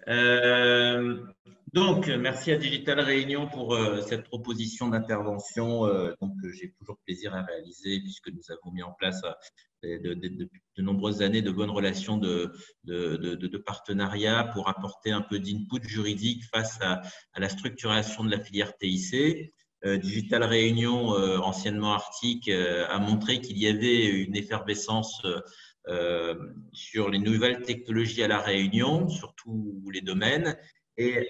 Euh, donc, merci à Digital Réunion pour cette proposition d'intervention que j'ai toujours plaisir à réaliser puisque nous avons mis en place depuis de nombreuses années de bonnes relations de partenariat pour apporter un peu d'input juridique face à la structuration de la filière TIC. Digital Réunion, anciennement Arctic, a montré qu'il y avait une effervescence sur les nouvelles technologies à La Réunion, sur tous les domaines. Et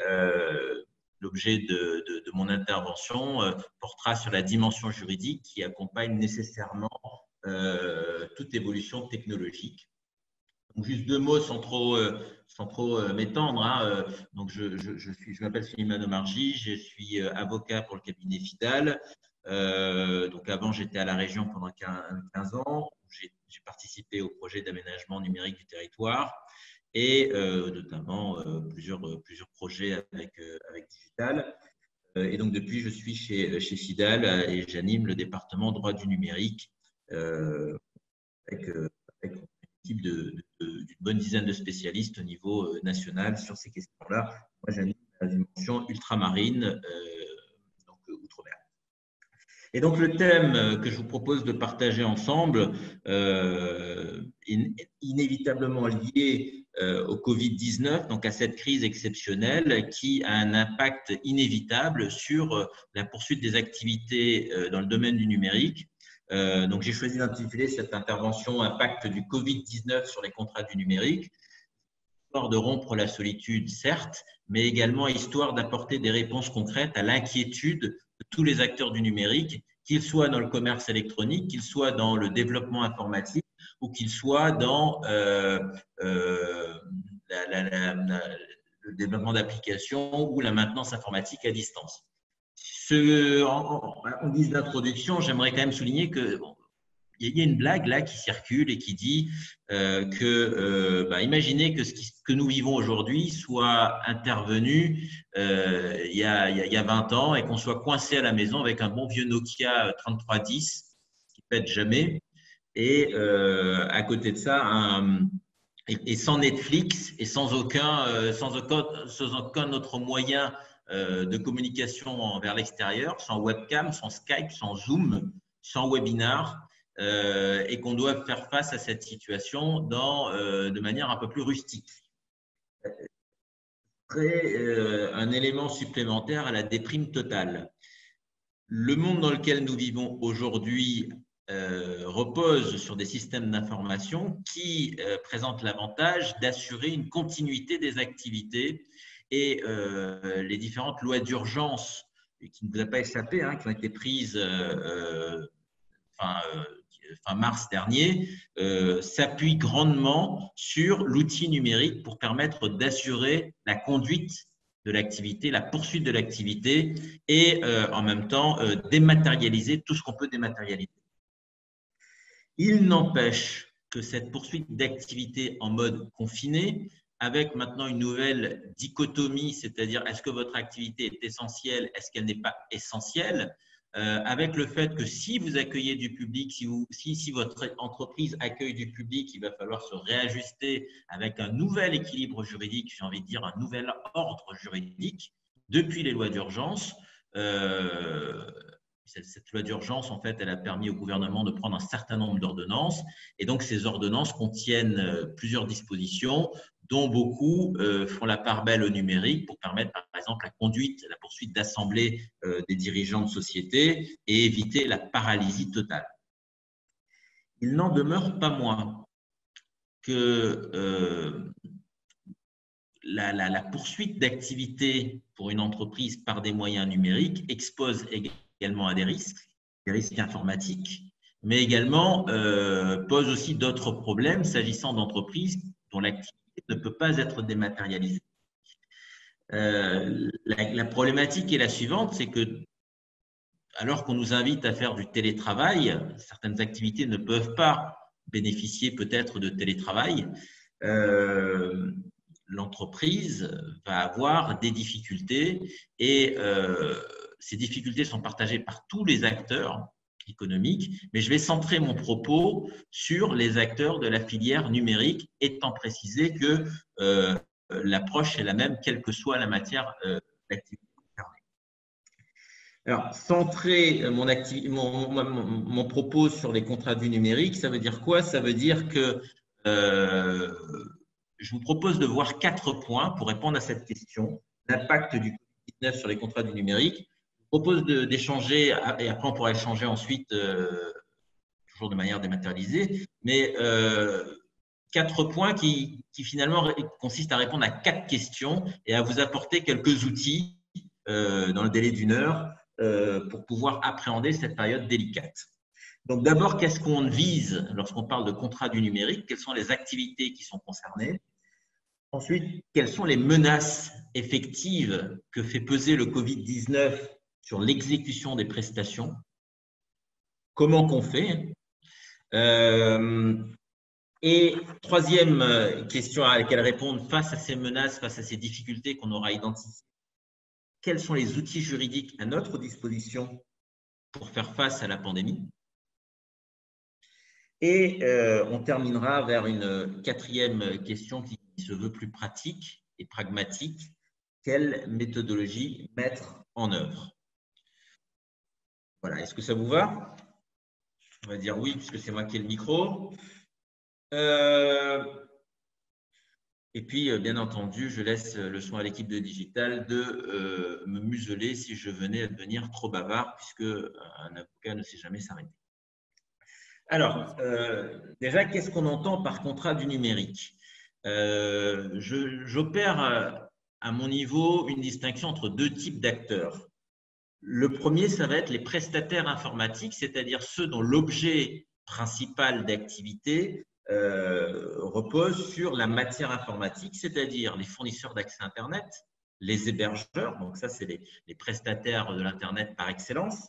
l'objet de mon intervention portera sur la dimension juridique qui accompagne nécessairement toute évolution technologique. Donc, juste deux mots sans trop m'étendre. Hein. Donc, je m'appelle Suleiman Omarji, je suis avocat pour le cabinet Fidal. Donc, avant, j'étais à la région pendant 15 ans. J'ai participé au projet d'aménagement numérique du territoire et notamment plusieurs projets avec Digital. Et donc, depuis, je suis chez Fidal et j'anime le département droit du numérique avec une équipe d'une bonne dizaine de spécialistes au niveau national sur ces questions-là. Moi, j'anime la dimension ultramarine, donc outre-mer. Et donc, le thème que je vous propose de partager ensemble est inévitablement lié au Covid-19, donc à cette crise exceptionnelle qui a un impact inévitable sur la poursuite des activités dans le domaine du numérique. Donc, j'ai choisi d'intituler cette intervention « Impact du Covid-19 sur les contrats du numérique », histoire de rompre la solitude, certes, mais également histoire d'apporter des réponses concrètes à l'inquiétude de tous les acteurs du numérique, qu'ils soient dans le commerce électronique, qu'ils soient dans le développement informatique ou qu'ils soient dans le développement d'applications ou la maintenance informatique à distance. En guise d'introduction, j'aimerais quand même souligner que il y a une blague là qui circule et qui dit imaginez que ce que nous vivons aujourd'hui soit intervenu il y a 20 ans et qu'on soit coincé à la maison avec un bon vieux Nokia 3310 qui ne pète jamais et à côté de ça, et sans Netflix et sans aucun autre moyen de communication vers l'extérieur, sans webcam, sans Skype, sans Zoom, sans webinar, et qu'on doit faire face à cette situation de manière un peu plus rustique. C'est un élément supplémentaire à la déprime totale. Le monde dans lequel nous vivons aujourd'hui repose sur des systèmes d'information qui présentent l'avantage d'assurer une continuité des activités et les différentes lois d'urgence qui ne vous a pas échappé, hein, qui ont été prises fin mars dernier, s'appuient grandement sur l'outil numérique pour permettre d'assurer la conduite de l'activité, la poursuite de l'activité et en même temps dématérialiser tout ce qu'on peut dématérialiser. Il n'empêche que cette poursuite d'activité en mode confiné, avec maintenant une nouvelle dichotomie, c'est-à-dire est-ce que votre activité est essentielle, est-ce qu'elle n'est pas essentielle, avec le fait que si vous accueillez du public, si votre entreprise accueille du public, il va falloir se réajuster avec un nouvel équilibre juridique, j'ai envie de dire un nouvel ordre juridique depuis les lois d'urgence. Cette loi d'urgence, en fait, elle a permis au gouvernement de prendre un certain nombre d'ordonnances. Et donc, ces ordonnances contiennent plusieurs dispositions, dont beaucoup font la part belle au numérique pour permettre, par exemple, la poursuite d'assemblées des dirigeants de sociétés et éviter la paralysie totale. Il n'en demeure pas moins que la poursuite d'activité pour une entreprise par des moyens numériques expose également à des risques informatiques, mais également pose aussi d'autres problèmes s'agissant d'entreprises dont l'activité ne peut pas être dématérialisée. La problématique est la suivante, c'est que alors qu'on nous invite à faire du télétravail, certaines activités ne peuvent pas bénéficier peut-être de télétravail. L'entreprise va avoir des difficultés et ces difficultés sont partagées par tous les acteurs économiques, mais je vais centrer mon propos sur les acteurs de la filière numérique, étant précisé que l'approche est la même, quelle que soit la matière d'activité concernée. Alors, centrer mon propos sur les contrats du numérique, ça veut dire quoi? Ça veut dire que je vous propose de voir 4 points pour répondre à cette question, l'impact du Covid-19 sur les contrats du numérique. Je vous propose d'échanger, et après on pourra échanger ensuite, toujours de manière dématérialisée, mais 4 points qui finalement consistent à répondre à 4 questions et à vous apporter quelques outils dans le délai d'1 heure pour pouvoir appréhender cette période délicate. Donc d'abord, qu'est-ce qu'on vise lorsqu'on parle de contrat du numérique? Quelles sont les activités qui sont concernées? Ensuite, quelles sont les menaces effectives que fait peser le Covid-19 sur l'exécution des prestations? Comment qu'on fait? Et troisième question à laquelle répondre, face à ces menaces, face à ces difficultés qu'on aura identifiées, quels sont les outils juridiques à notre disposition pour faire face à la pandémie? Et on terminera vers une 4e question qui se veut plus pratique et pragmatique. Quelle méthodologie mettre en œuvre? Voilà, est-ce que ça vous va? On va dire oui, puisque c'est moi qui ai le micro. Et puis, bien entendu, je laisse le soin à l'équipe de Digital de me museler si je venais à devenir trop bavard, puisque un avocat ne sait jamais s'arrêter. Alors, déjà, qu'est-ce qu'on entend par contrat du numérique? J'opère à mon niveau une distinction entre 2 types d'acteurs. Le premier, ça va être les prestataires informatiques, c'est-à-dire ceux dont l'objet principal d'activité repose sur la matière informatique, c'est-à-dire les fournisseurs d'accès Internet, les hébergeurs, donc ça c'est les prestataires de l'Internet par excellence,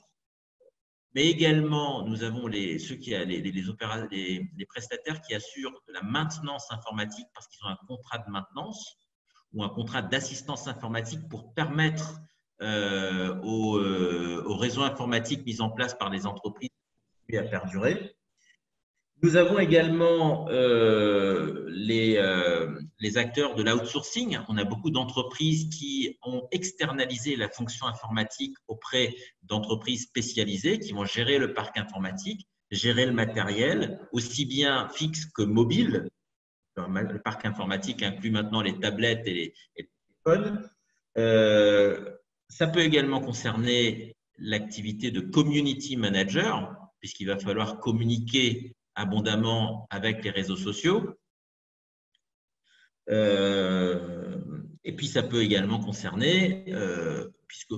mais également nous avons les prestataires qui assurent de la maintenance informatique parce qu'ils ont un contrat de maintenance ou un contrat d'assistance informatique pour permettre aux réseaux informatiques mis en place par les entreprises à perdurer. Nous avons également les acteurs de l'outsourcing. On a beaucoup d'entreprises qui ont externalisé la fonction informatique auprès d'entreprises spécialisées qui vont gérer le parc informatique, gérer le matériel, aussi bien fixe que mobile. Le parc informatique inclut maintenant les tablettes et les téléphones. Ça peut également concerner l'activité de community manager, puisqu'il va falloir communiquer abondamment avec les réseaux sociaux. Et puis, ça peut également concerner, puisque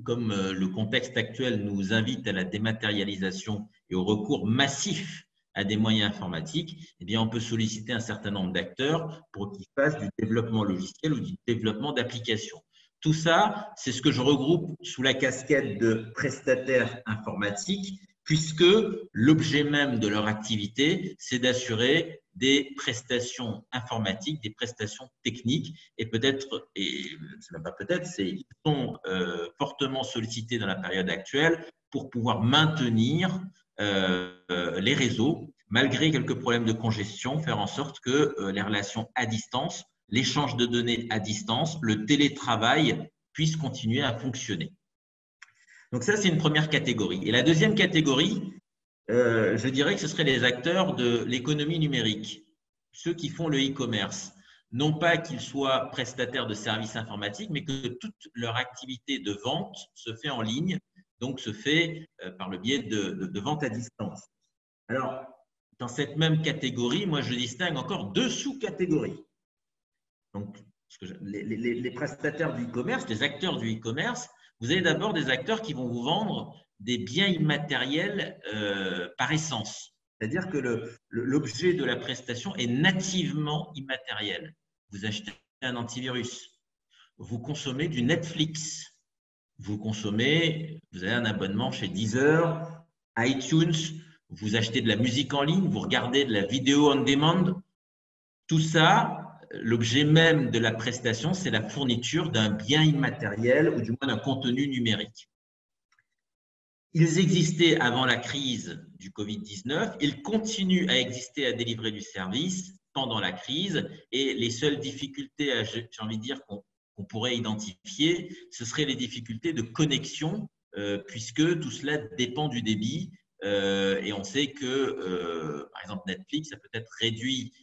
comme le contexte actuel nous invite à la dématérialisation et au recours massif à des moyens informatiques, eh bien, on peut solliciter un certain nombre d'acteurs pour qu'ils fassent du développement logiciel ou du développement d'applications. Tout ça, c'est ce que je regroupe sous la casquette de prestataires informatiques, puisque l'objet même de leur activité, c'est d'assurer des prestations informatiques, des prestations techniques, et peut-être, et c'est même pas peut-être, ils sont fortement sollicités dans la période actuelle pour pouvoir maintenir les réseaux, malgré quelques problèmes de congestion, faire en sorte que les relations à distance, l'échange de données à distance, le télétravail puissent continuer à fonctionner. Donc ça, c'est une première catégorie. Et la deuxième catégorie, je dirais que ce seraient les acteurs de l'économie numérique, ceux qui font le e-commerce. Non pas qu'ils soient prestataires de services informatiques, mais que toute leur activité de vente se fait en ligne, donc se fait par le biais de vente à distance. Alors, dans cette même catégorie, moi, je distingue encore 2 sous-catégories. Donc, les prestataires du e-commerce, les acteurs du e-commerce, vous avez d'abord des acteurs qui vont vous vendre des biens immatériels par essence. C'est-à-dire que l'objet de la prestation est nativement immatériel. Vous achetez un antivirus, vous consommez du Netflix, vous avez un abonnement chez Deezer, iTunes, vous achetez de la musique en ligne, vous regardez de la vidéo on demand. Tout ça, l'objet même de la prestation, c'est la fourniture d'un bien immatériel ou du moins d'un contenu numérique. Ils existaient avant la crise du Covid-19, ils continuent à exister, à délivrer du service pendant la crise. Et les seules difficultés, j'ai envie de dire, qu'on pourrait identifier, ce seraient les difficultés de connexion, puisque tout cela dépend du débit. Et on sait que, par exemple, Netflix a peut-être réduit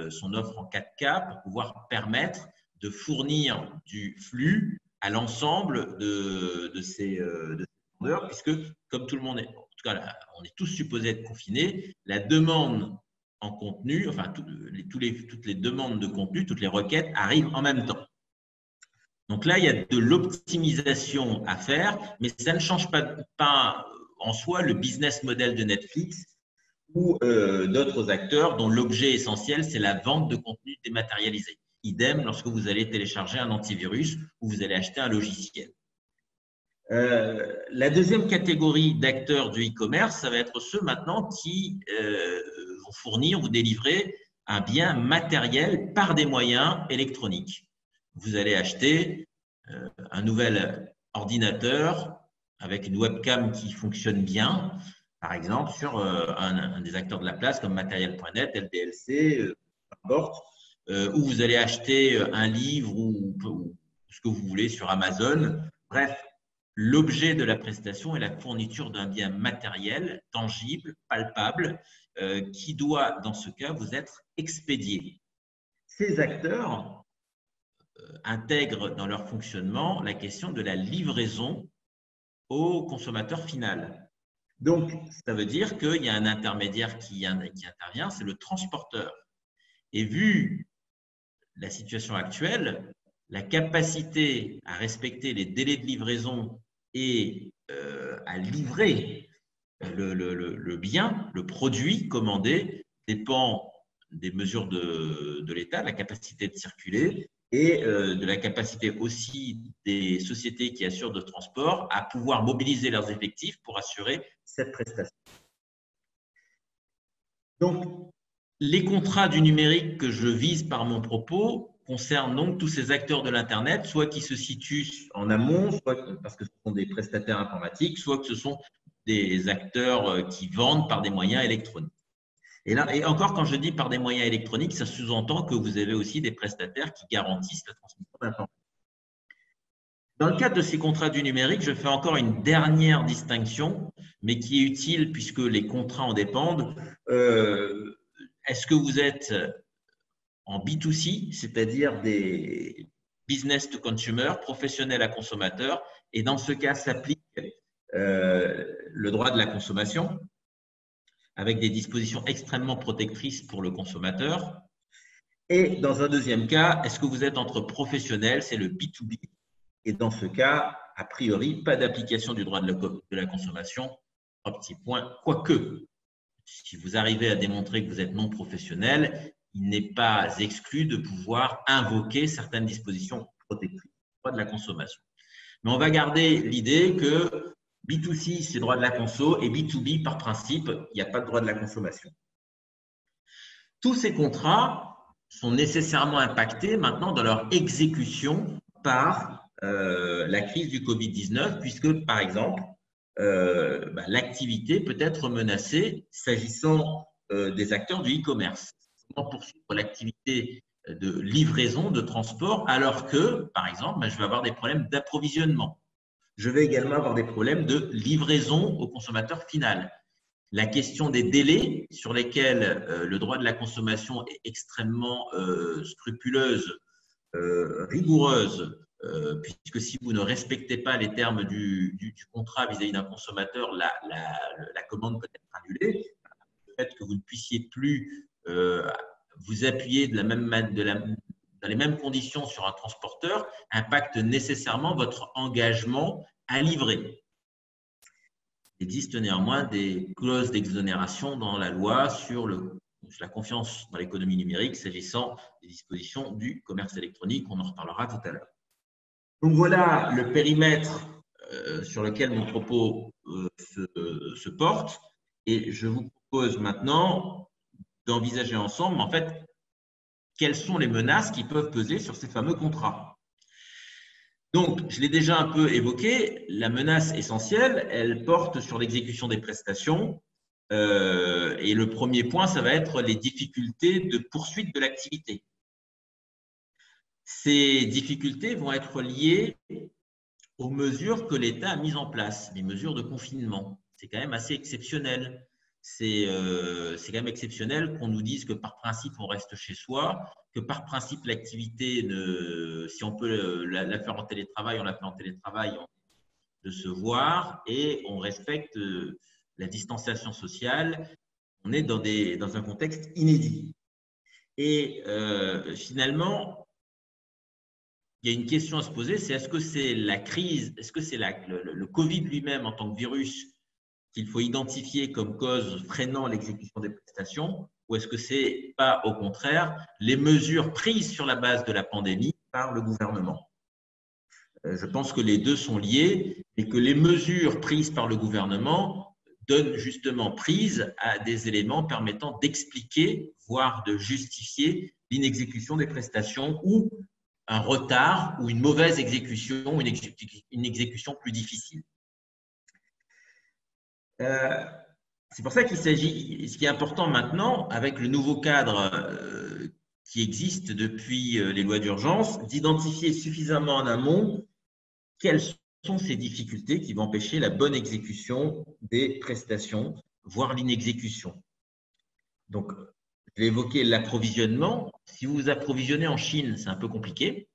son offre en 4K pour pouvoir permettre de fournir du flux à l'ensemble de ces vendeurs, puisque comme tout le monde est, en tout cas, là, on est tous supposés être confinés, la demande en contenu, enfin toutes les demandes de contenu, toutes les requêtes arrivent en même temps. Donc là, il y a de l'optimisation à faire, mais ça ne change pas en soi le business model de Netflix ou d'autres acteurs dont l'objet essentiel, c'est la vente de contenu dématérialisé. Idem lorsque vous allez télécharger un antivirus ou vous allez acheter un logiciel. La deuxième catégorie d'acteurs du e-commerce, ça va être ceux maintenant qui vont fournir ou délivrer un bien matériel par des moyens électroniques. Vous allez acheter un nouvel ordinateur avec une webcam qui fonctionne bien, par exemple, sur un des acteurs de la place comme Matériel.net, LDLC, peu importe, où vous allez acheter un livre ou ce que vous voulez sur Amazon. Bref, l'objet de la prestation est la fourniture d'un bien matériel, tangible, palpable, qui doit, dans ce cas, vous être expédié. Ces acteurs intègrent dans leur fonctionnement la question de la livraison au consommateur final. Donc, ça veut dire qu'il y a un intermédiaire qui intervient, c'est le transporteur. Et vu la situation actuelle, la capacité à respecter les délais de livraison et à livrer le bien, le produit commandé, dépend des mesures de l'État, de la capacité de circuler et de la capacité aussi des sociétés qui assurent de transport à pouvoir mobiliser leurs effectifs pour assurer cette prestation. Donc, les contrats du numérique que je vise par mon propos concernent donc tous ces acteurs de l'Internet, soit qui se situent en amont, soit parce que ce sont des prestataires informatiques, soit que ce sont des acteurs qui vendent par des moyens électroniques. Et encore, quand je dis par des moyens électroniques, ça sous-entend que vous avez aussi des prestataires qui garantissent la transmission d'informations. Dans le cadre de ces contrats du numérique, je fais encore une dernière distinction, mais qui est utile puisque les contrats en dépendent. Est-ce que vous êtes en B2C, c'est-à-dire des business to consumer, professionnels à consommateur, et dans ce cas s'applique le droit de la consommation, avec des dispositions extrêmement protectrices pour le consommateur. Et dans un deuxième cas, est-ce que vous êtes entre professionnels, c'est le B2B. Et dans ce cas, a priori, pas d'application du droit de la consommation. Un petit point, quoique, si vous arrivez à démontrer que vous êtes non professionnel, il n'est pas exclu de pouvoir invoquer certaines dispositions protectrices du droit de la consommation. Mais on va garder l'idée que B2C, c'est droit de la conso, et B2B, par principe, il n'y a pas de droit de la consommation. Tous ces contrats sont nécessairement impactés maintenant dans leur exécution par la crise du Covid-19, puisque, par exemple, l'activité peut être menacée s'agissant des acteurs du e-commerce. Comment poursuivre l'activité de livraison, de transport, alors que, par exemple, je vais avoir des problèmes d'approvisionnement. Je vais également avoir des problèmes de livraison au consommateur final. La question des délais sur lesquels le droit de la consommation est extrêmement scrupuleuse, rigoureuse, puisque si vous ne respectez pas les termes du contrat vis-à-vis d'un consommateur, la commande peut être annulée. Le fait que vous ne puissiez plus vous appuyer dans les mêmes conditions sur un transporteur impacte nécessairement votre engagement à livrer. Il existe néanmoins des clauses d'exonération dans la loi sur la confiance dans l'économie numérique s'agissant des dispositions du commerce électronique. On en reparlera tout à l'heure. Donc voilà le périmètre sur lequel mon propos se porte. Et je vous propose maintenant d'envisager ensemble, en fait, quelles sont les menaces qui peuvent peser sur ces fameux contrats. Donc, je l'ai déjà un peu évoqué, la menace essentielle, elle porte sur l'exécution des prestations Et le premier point, ça va être les difficultés de poursuite de l'activité. Ces difficultés vont être liées aux mesures que l'État a mises en place, les mesures de confinement. C'est quand même assez exceptionnel. C'est quand même exceptionnel qu'on nous dise que par principe, on reste chez soi, que par principe, l'activité, si on peut la faire en télétravail, on la fait en télétravail, de se voir et on respecte la distanciation sociale. On est dans un contexte inédit. Et finalement, il y a une question à se poser, c'est est-ce que c'est la crise, est-ce que c'est le Covid lui-même en tant que virus qu'il faut identifier comme cause freinant l'exécution des prestations, ou est-ce que c'est pas au contraire les mesures prises sur la base de la pandémie par le gouvernement? Je pense que les deux sont liés et que les mesures prises par le gouvernement donnent justement prise à des éléments permettant d'expliquer, voire de justifier l'inexécution des prestations ou un retard ou une mauvaise exécution, une exécution plus difficile. C'est pour ça qu'il s'agit, ce qui est important maintenant, avec le nouveau cadre qui existe depuis les lois d'urgence, d'identifier suffisamment en amont quelles sont ces difficultés qui vont empêcher la bonne exécution des prestations, voire l'inexécution. Donc, je l'ai évoqué, l'approvisionnement. Si vous vous approvisionnez en Chine, c'est un peu compliqué.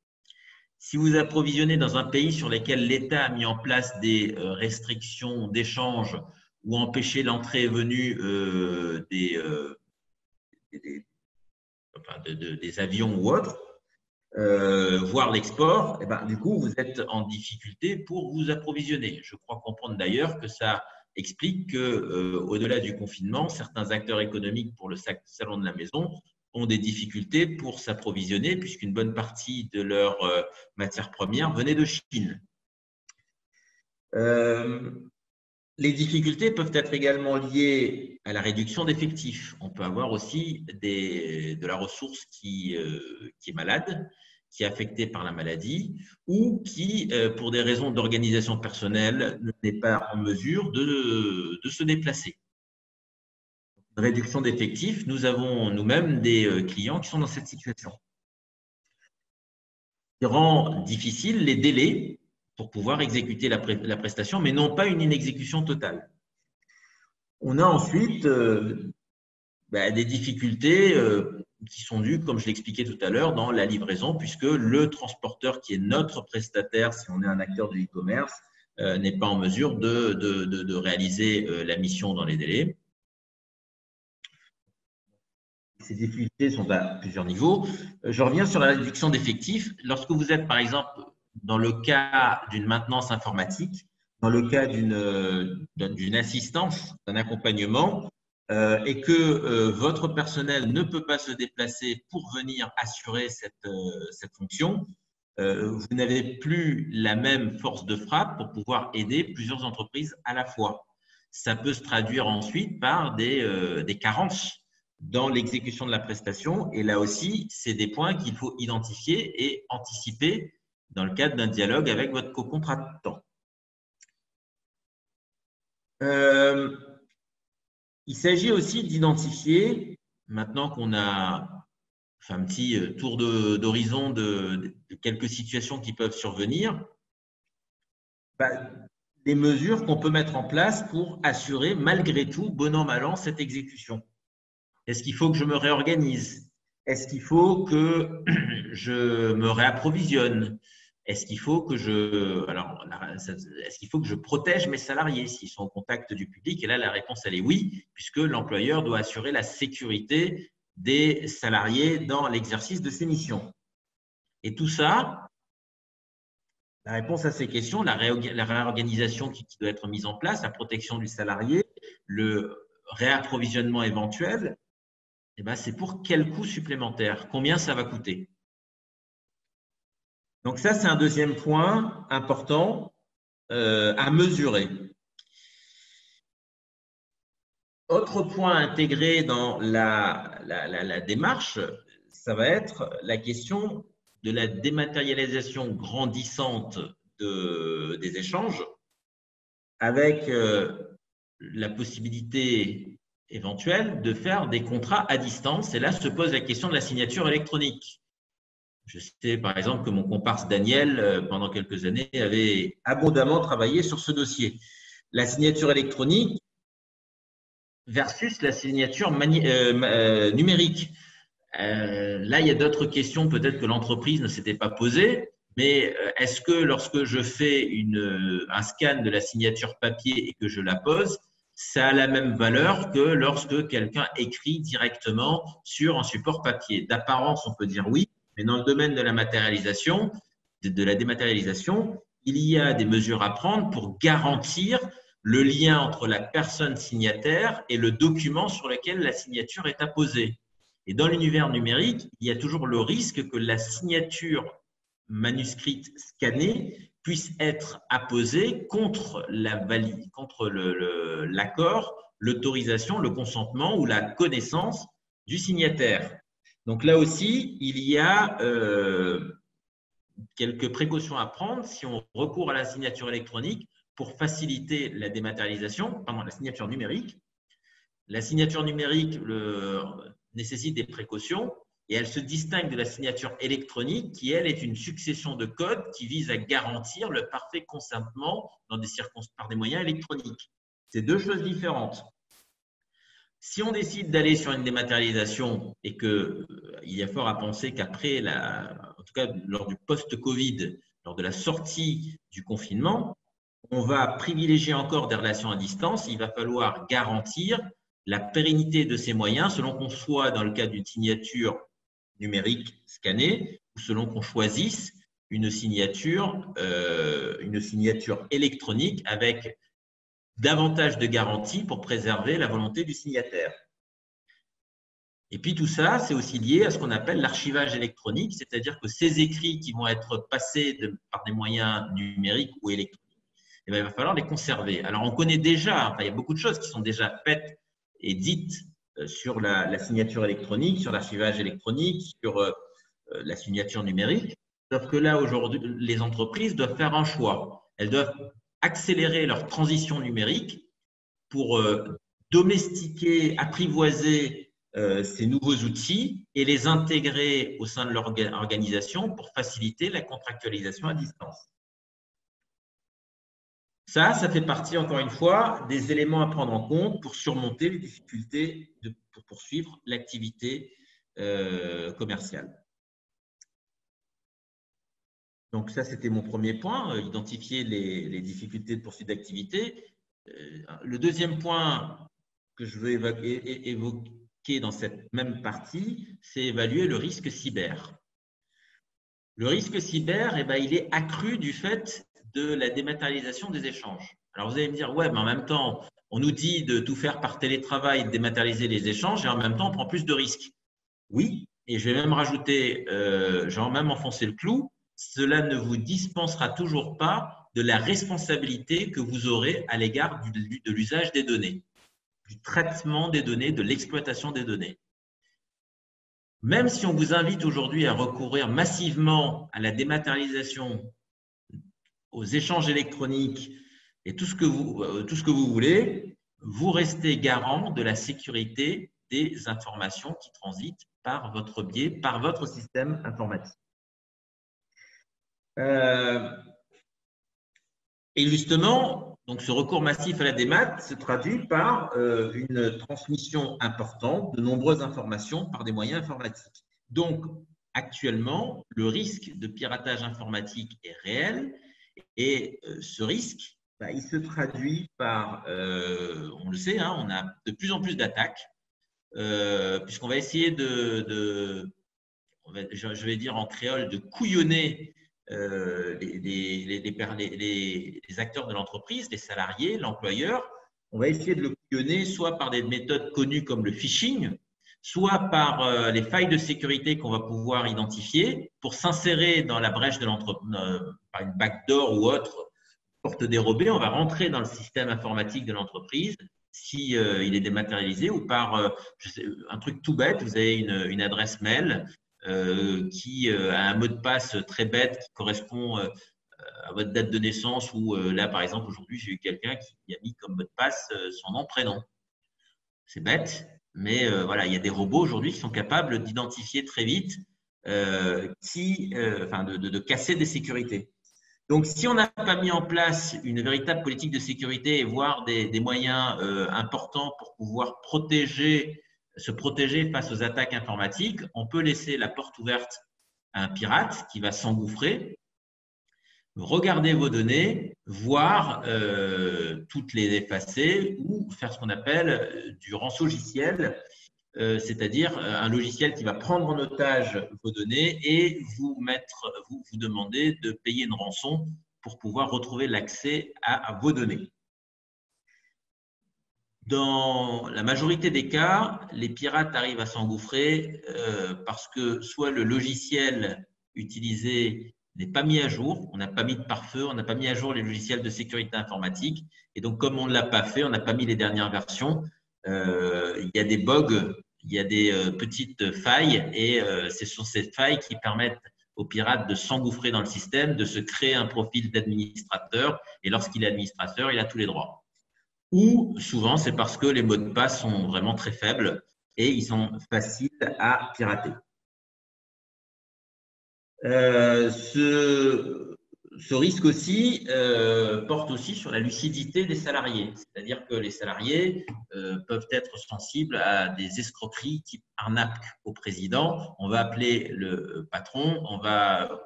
Si vous approvisionnez dans un pays sur lequel l'État a mis en place des restrictions d'échange ou empêché l'entrée et venue des avions ou autres, voire l'export, eh ben, du coup, vous êtes en difficulté pour vous approvisionner. Je crois comprendre d'ailleurs que ça explique que, au-delà du confinement, certains acteurs économiques pour le salon de la maison ont des difficultés pour s'approvisionner puisqu'une bonne partie de leurs matières premières venait de Chine. Les difficultés peuvent être également liées à la réduction d'effectifs. On peut avoir aussi de la ressource qui est malade, qui est affectée par la maladie ou qui, pour des raisons d'organisation personnelle, n'est pas en mesure de se déplacer. Réduction d'effectifs, nous avons nous-mêmes des clients qui sont dans cette situation. Ce qui rend difficile les délais pour pouvoir exécuter la prestation, mais non pas une inexécution totale. On a ensuite des difficultés qui sont dues, comme je l'expliquais tout à l'heure, dans la livraison, puisque le transporteur qui est notre prestataire, si on est un acteur de e-commerce, n'est pas en mesure de réaliser la mission dans les délais. Ces difficultés sont à plusieurs niveaux. Je reviens sur la réduction d'effectifs. Lorsque vous êtes, par exemple, dans le cas d'une maintenance informatique, dans le cas d'une assistance, d'un accompagnement, et que votre personnel ne peut pas se déplacer pour venir assurer cette fonction, vous n'avez plus la même force de frappe pour pouvoir aider plusieurs entreprises à la fois. Ça peut se traduire ensuite par des carences dans l'exécution de la prestation. Et là aussi, c'est des points qu'il faut identifier et anticiper dans le cadre d'un dialogue avec votre co-contractant. Il s'agit aussi d'identifier, maintenant qu'on a fait un petit tour d'horizon de quelques situations qui peuvent survenir, des mesures qu'on peut mettre en place pour assurer malgré tout, bon an, mal an, cette exécution. Est-ce qu'il faut que je me réorganise? Est-ce qu'il faut que je me réapprovisionne? Est-ce qu'il faut que je protège mes salariés s'ils sont au contact du public? Et là, la réponse, elle est oui, puisque l'employeur doit assurer la sécurité des salariés dans l'exercice de ses missions. Et tout ça, la réponse à ces questions, la réorganisation qui doit être mise en place, la protection du salarié, le réapprovisionnement éventuel, eh ben, c'est pour quel coût supplémentaire? Combien ça va coûter? Donc ça, c'est un deuxième point important à mesurer. Autre point intégré dans la démarche, ça va être la question de la dématérialisation grandissante des échanges avec la possibilité éventuel de faire des contrats à distance. Et là se pose la question de la signature électronique. Je sais par exemple que mon comparse Daniel, pendant quelques années, avait abondamment travaillé sur ce dossier. La signature électronique versus la signature numérique. Là, il y a d'autres questions peut-être que l'entreprise ne s'était pas posées, mais est-ce que lorsque je fais un scan de la signature papier et que je la pose, ça a la même valeur que lorsque quelqu'un écrit directement sur un support papier? D'apparence, on peut dire oui, mais dans le domaine de la matérialisation, de la dématérialisation, il y a des mesures à prendre pour garantir le lien entre la personne signataire et le document sur lequel la signature est apposée. Et dans l'univers numérique, il y a toujours le risque que la signature manuscrite scannée puisse être apposée contre l'accord, l'autorisation, le consentement ou la connaissance du signataire. Donc là aussi, il y a quelques précautions à prendre si on recourt à la signature électronique pour faciliter la dématérialisation, pardon, la signature numérique. La signature numérique nécessite des précautions et elle se distingue de la signature électronique qui, elle, est une succession de codes qui vise à garantir le parfait consentement par des moyens électroniques. C'est deux choses différentes. Si on décide d'aller sur une dématérialisation et qu'il y a fort à penser qu'après, en tout cas lors du post-Covid, lors de la sortie du confinement, on va privilégier encore des relations à distance. Il va falloir garantir la pérennité de ces moyens selon qu'on soit dans le cas d'une signature numérique scannée ou selon qu'on choisisse une signature électronique avec davantage de garanties pour préserver la volonté du signataire. Et puis tout ça, c'est aussi lié à ce qu'on appelle l'archivage électronique, c'est-à-dire que ces écrits qui vont être passés par des moyens numériques ou électroniques, il va falloir les conserver. Alors, on connaît déjà, il y a beaucoup de choses qui sont déjà faites et dites sur la signature électronique, sur l'archivage électronique, sur la signature numérique. Sauf que là, aujourd'hui, les entreprises doivent faire un choix. Elles doivent accélérer leur transition numérique pour domestiquer, apprivoiser ces nouveaux outils et les intégrer au sein de leur organisation pour faciliter la contractualisation à distance. Ça fait partie, encore une fois, des éléments à prendre en compte pour surmonter les difficultés pour poursuivre l'activité commerciale. Donc ça, c'était mon premier point, identifier les difficultés de poursuite d'activité. Le deuxième point que je veux évoquer dans cette même partie, c'est évaluer le risque cyber. Le risque cyber, il est accru du fait de la dématérialisation des échanges. Alors, vous allez me dire, ouais, mais en même temps, on nous dit de tout faire par télétravail, de dématérialiser les échanges, et en même temps, on prend plus de risques. Oui, et je vais même rajouter, j'ai même enfoncé le clou, cela ne vous dispensera toujours pas de la responsabilité que vous aurez à l'égard de l'usage des données, du traitement des données, de l'exploitation des données. Même si on vous invite aujourd'hui à recourir massivement à la dématérialisation, aux échanges électroniques et tout ce que vous voulez, vous restez garant de la sécurité des informations qui transitent par votre biais, par votre système informatique. Et justement, donc ce recours massif à la démat se traduit par une transmission importante de nombreuses informations par des moyens informatiques. Donc, actuellement, le risque de piratage informatique est réel et ce risque, il se traduit par, on le sait, on a de plus en plus d'attaques, puisqu'on va essayer je vais dire en créole, de couillonner les acteurs de l'entreprise, les salariés, l'employeur. On va essayer de le couillonner soit par des méthodes connues comme le phishing, soit par les failles de sécurité qu'on va pouvoir identifier pour s'insérer dans la brèche de l'entreprise, par une backdoor ou autre porte dérobée. On va rentrer dans le système informatique de l'entreprise si il est dématérialisé ou par un truc tout bête. Vous avez une adresse mail qui a un mot de passe très bête qui correspond à votre date de naissance ou là, par exemple, aujourd'hui, j'ai eu quelqu'un qui a mis comme mot de passe son nom, prénom. C'est bête, mais voilà, il y a des robots aujourd'hui qui sont capables d'identifier très vite, de casser des sécurités. Donc, si on n'a pas mis en place une véritable politique de sécurité, voire des moyens importants pour pouvoir se protéger face aux attaques informatiques, on peut laisser la porte ouverte à un pirate qui va s'engouffrer, regarder vos données, voir toutes les effacer ou faire ce qu'on appelle du rançongiciel, c'est-à-dire un logiciel qui va prendre en otage vos données et vous demander de payer une rançon pour pouvoir retrouver l'accès à vos données. Dans la majorité des cas, les pirates arrivent à s'engouffrer parce que soit le logiciel utilisé n'est pas mis à jour, on n'a pas mis de pare-feu, on n'a pas mis à jour les logiciels de sécurité informatique. Et donc, comme on ne l'a pas fait, on n'a pas mis les dernières versions, il y a des bugs, il y a des petites failles et ce sont ces failles qui permettent aux pirates de s'engouffrer dans le système, de se créer un profil d'administrateur et lorsqu'il est administrateur, il a tous les droits. Ou souvent, c'est parce que les mots de passe sont vraiment très faibles et ils sont faciles à pirater. Ce risque aussi porte aussi sur la lucidité des salariés. C'est-à-dire que les salariés peuvent être sensibles à des escroqueries type arnaque au président. On va appeler le patron,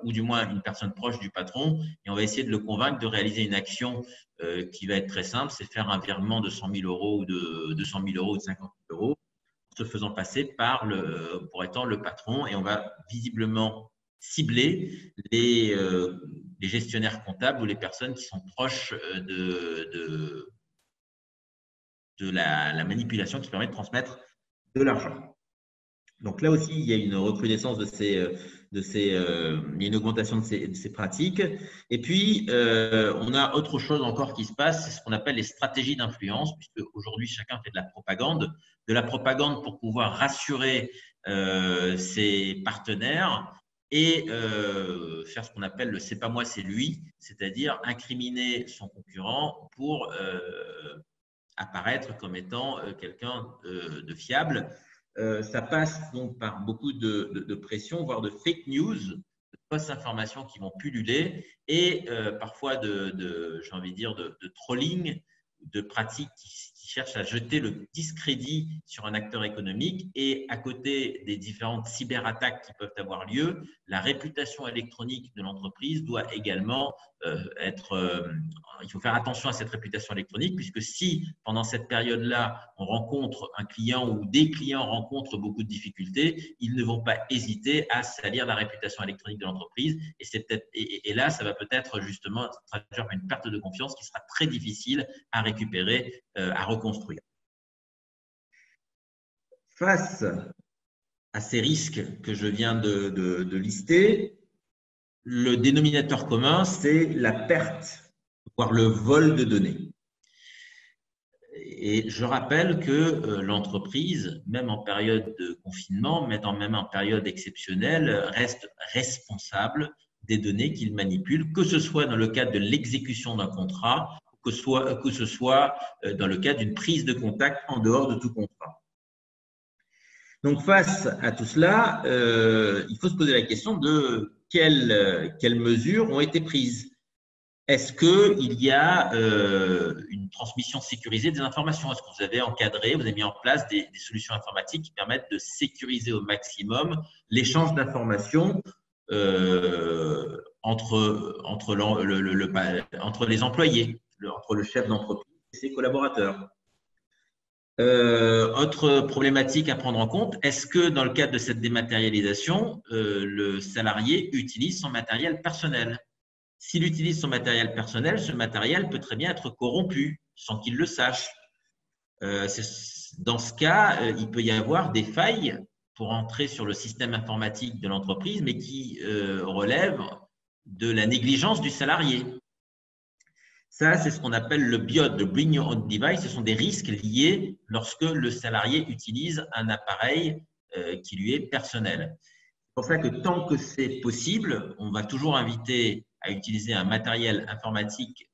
ou du moins une personne proche du patron, et on va essayer de le convaincre de réaliser une action qui va être très simple, c'est faire un virement de 100 000 euros ou de 200 000 euros ou de 50 000 euros, se faisant passer pour étant le patron, et on va visiblement cibler les gestionnaires comptables ou les personnes qui sont proches de la manipulation qui permet de transmettre de l'argent. Donc là aussi, il y a une recrudescence il y a une augmentation de ces pratiques. Et puis, on a autre chose encore qui se passe, c'est ce qu'on appelle les stratégies d'influence, puisque aujourd'hui, chacun fait de la propagande pour pouvoir rassurer ses partenaires et faire ce qu'on appelle le « c'est pas moi, c'est lui », c'est-à-dire incriminer son concurrent pour apparaître comme étant quelqu'un de fiable. Ça passe donc par beaucoup de pression, voire de fake news, de fausses informations qui vont pulluler et parfois j'ai envie de dire, de trolling, de pratiques qui cherchent à jeter le discrédit sur un acteur économique. Et à côté des différentes cyberattaques qui peuvent avoir lieu, la réputation électronique de l'entreprise doit également il faut faire attention à cette réputation électronique, puisque si pendant cette période-là, on rencontre un client ou des clients rencontrent beaucoup de difficultés, ils ne vont pas hésiter à salir la réputation électronique de l'entreprise. Et là, ça va peut-être justement traduire une perte de confiance qui sera très difficile à récupérer, à reconstruire. Face à ces risques que je viens de lister, le dénominateur commun, c'est la perte, voire le vol de données. Et je rappelle que l'entreprise, même en période de confinement, même en période exceptionnelle, reste responsable des données qu'il manipule, que ce soit dans le cadre de l'exécution d'un contrat, que ce soit dans le cadre d'une prise de contact en dehors de tout contrat. Donc, face à tout cela, il faut se poser la question de quelles mesures ont été prises. Est-ce qu'il y a une transmission sécurisée des informations? Est-ce que vous avez encadré, vous avez mis en place des solutions informatiques qui permettent de sécuriser au maximum l'échange d'informations entre les employés, entre le chef d'entreprise et ses collaborateurs? Autre problématique à prendre en compte, est-ce que dans le cadre de cette dématérialisation, le salarié utilise son matériel personnel? S'il utilise son matériel personnel, ce matériel peut très bien être corrompu sans qu'il le sache. Dans ce cas, il peut y avoir des failles pour entrer sur le système informatique de l'entreprise, mais qui relèvent de la négligence du salarié. Ça, c'est ce qu'on appelle le BIOD, le Bring Your Own Device. Ce sont des risques liés lorsque le salarié utilise un appareil qui lui est personnel. C'est pour ça que tant que c'est possible, on va toujours inviter à utiliser un matériel informatique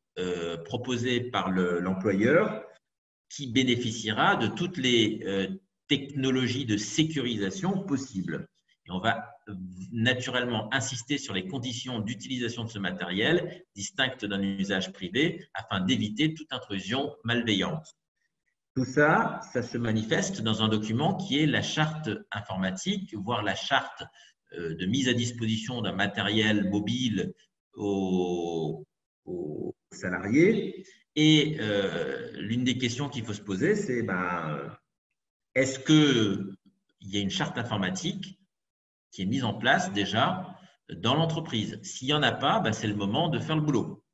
proposé par l'employeur qui bénéficiera de toutes les technologies de sécurisation possibles. Et on va naturellement insister sur les conditions d'utilisation de ce matériel distinctes d'un usage privé afin d'éviter toute intrusion malveillante. Tout ça, ça se manifeste dans un document qui est la charte informatique, voire la charte de mise à disposition d'un matériel mobile aux salariés. Et l'une des questions qu'il faut se poser, c'est est-ce qu'il y a une charte informatique qui est mise en place déjà dans l'entreprise? S'il n'y en a pas, c'est le moment de faire le boulot.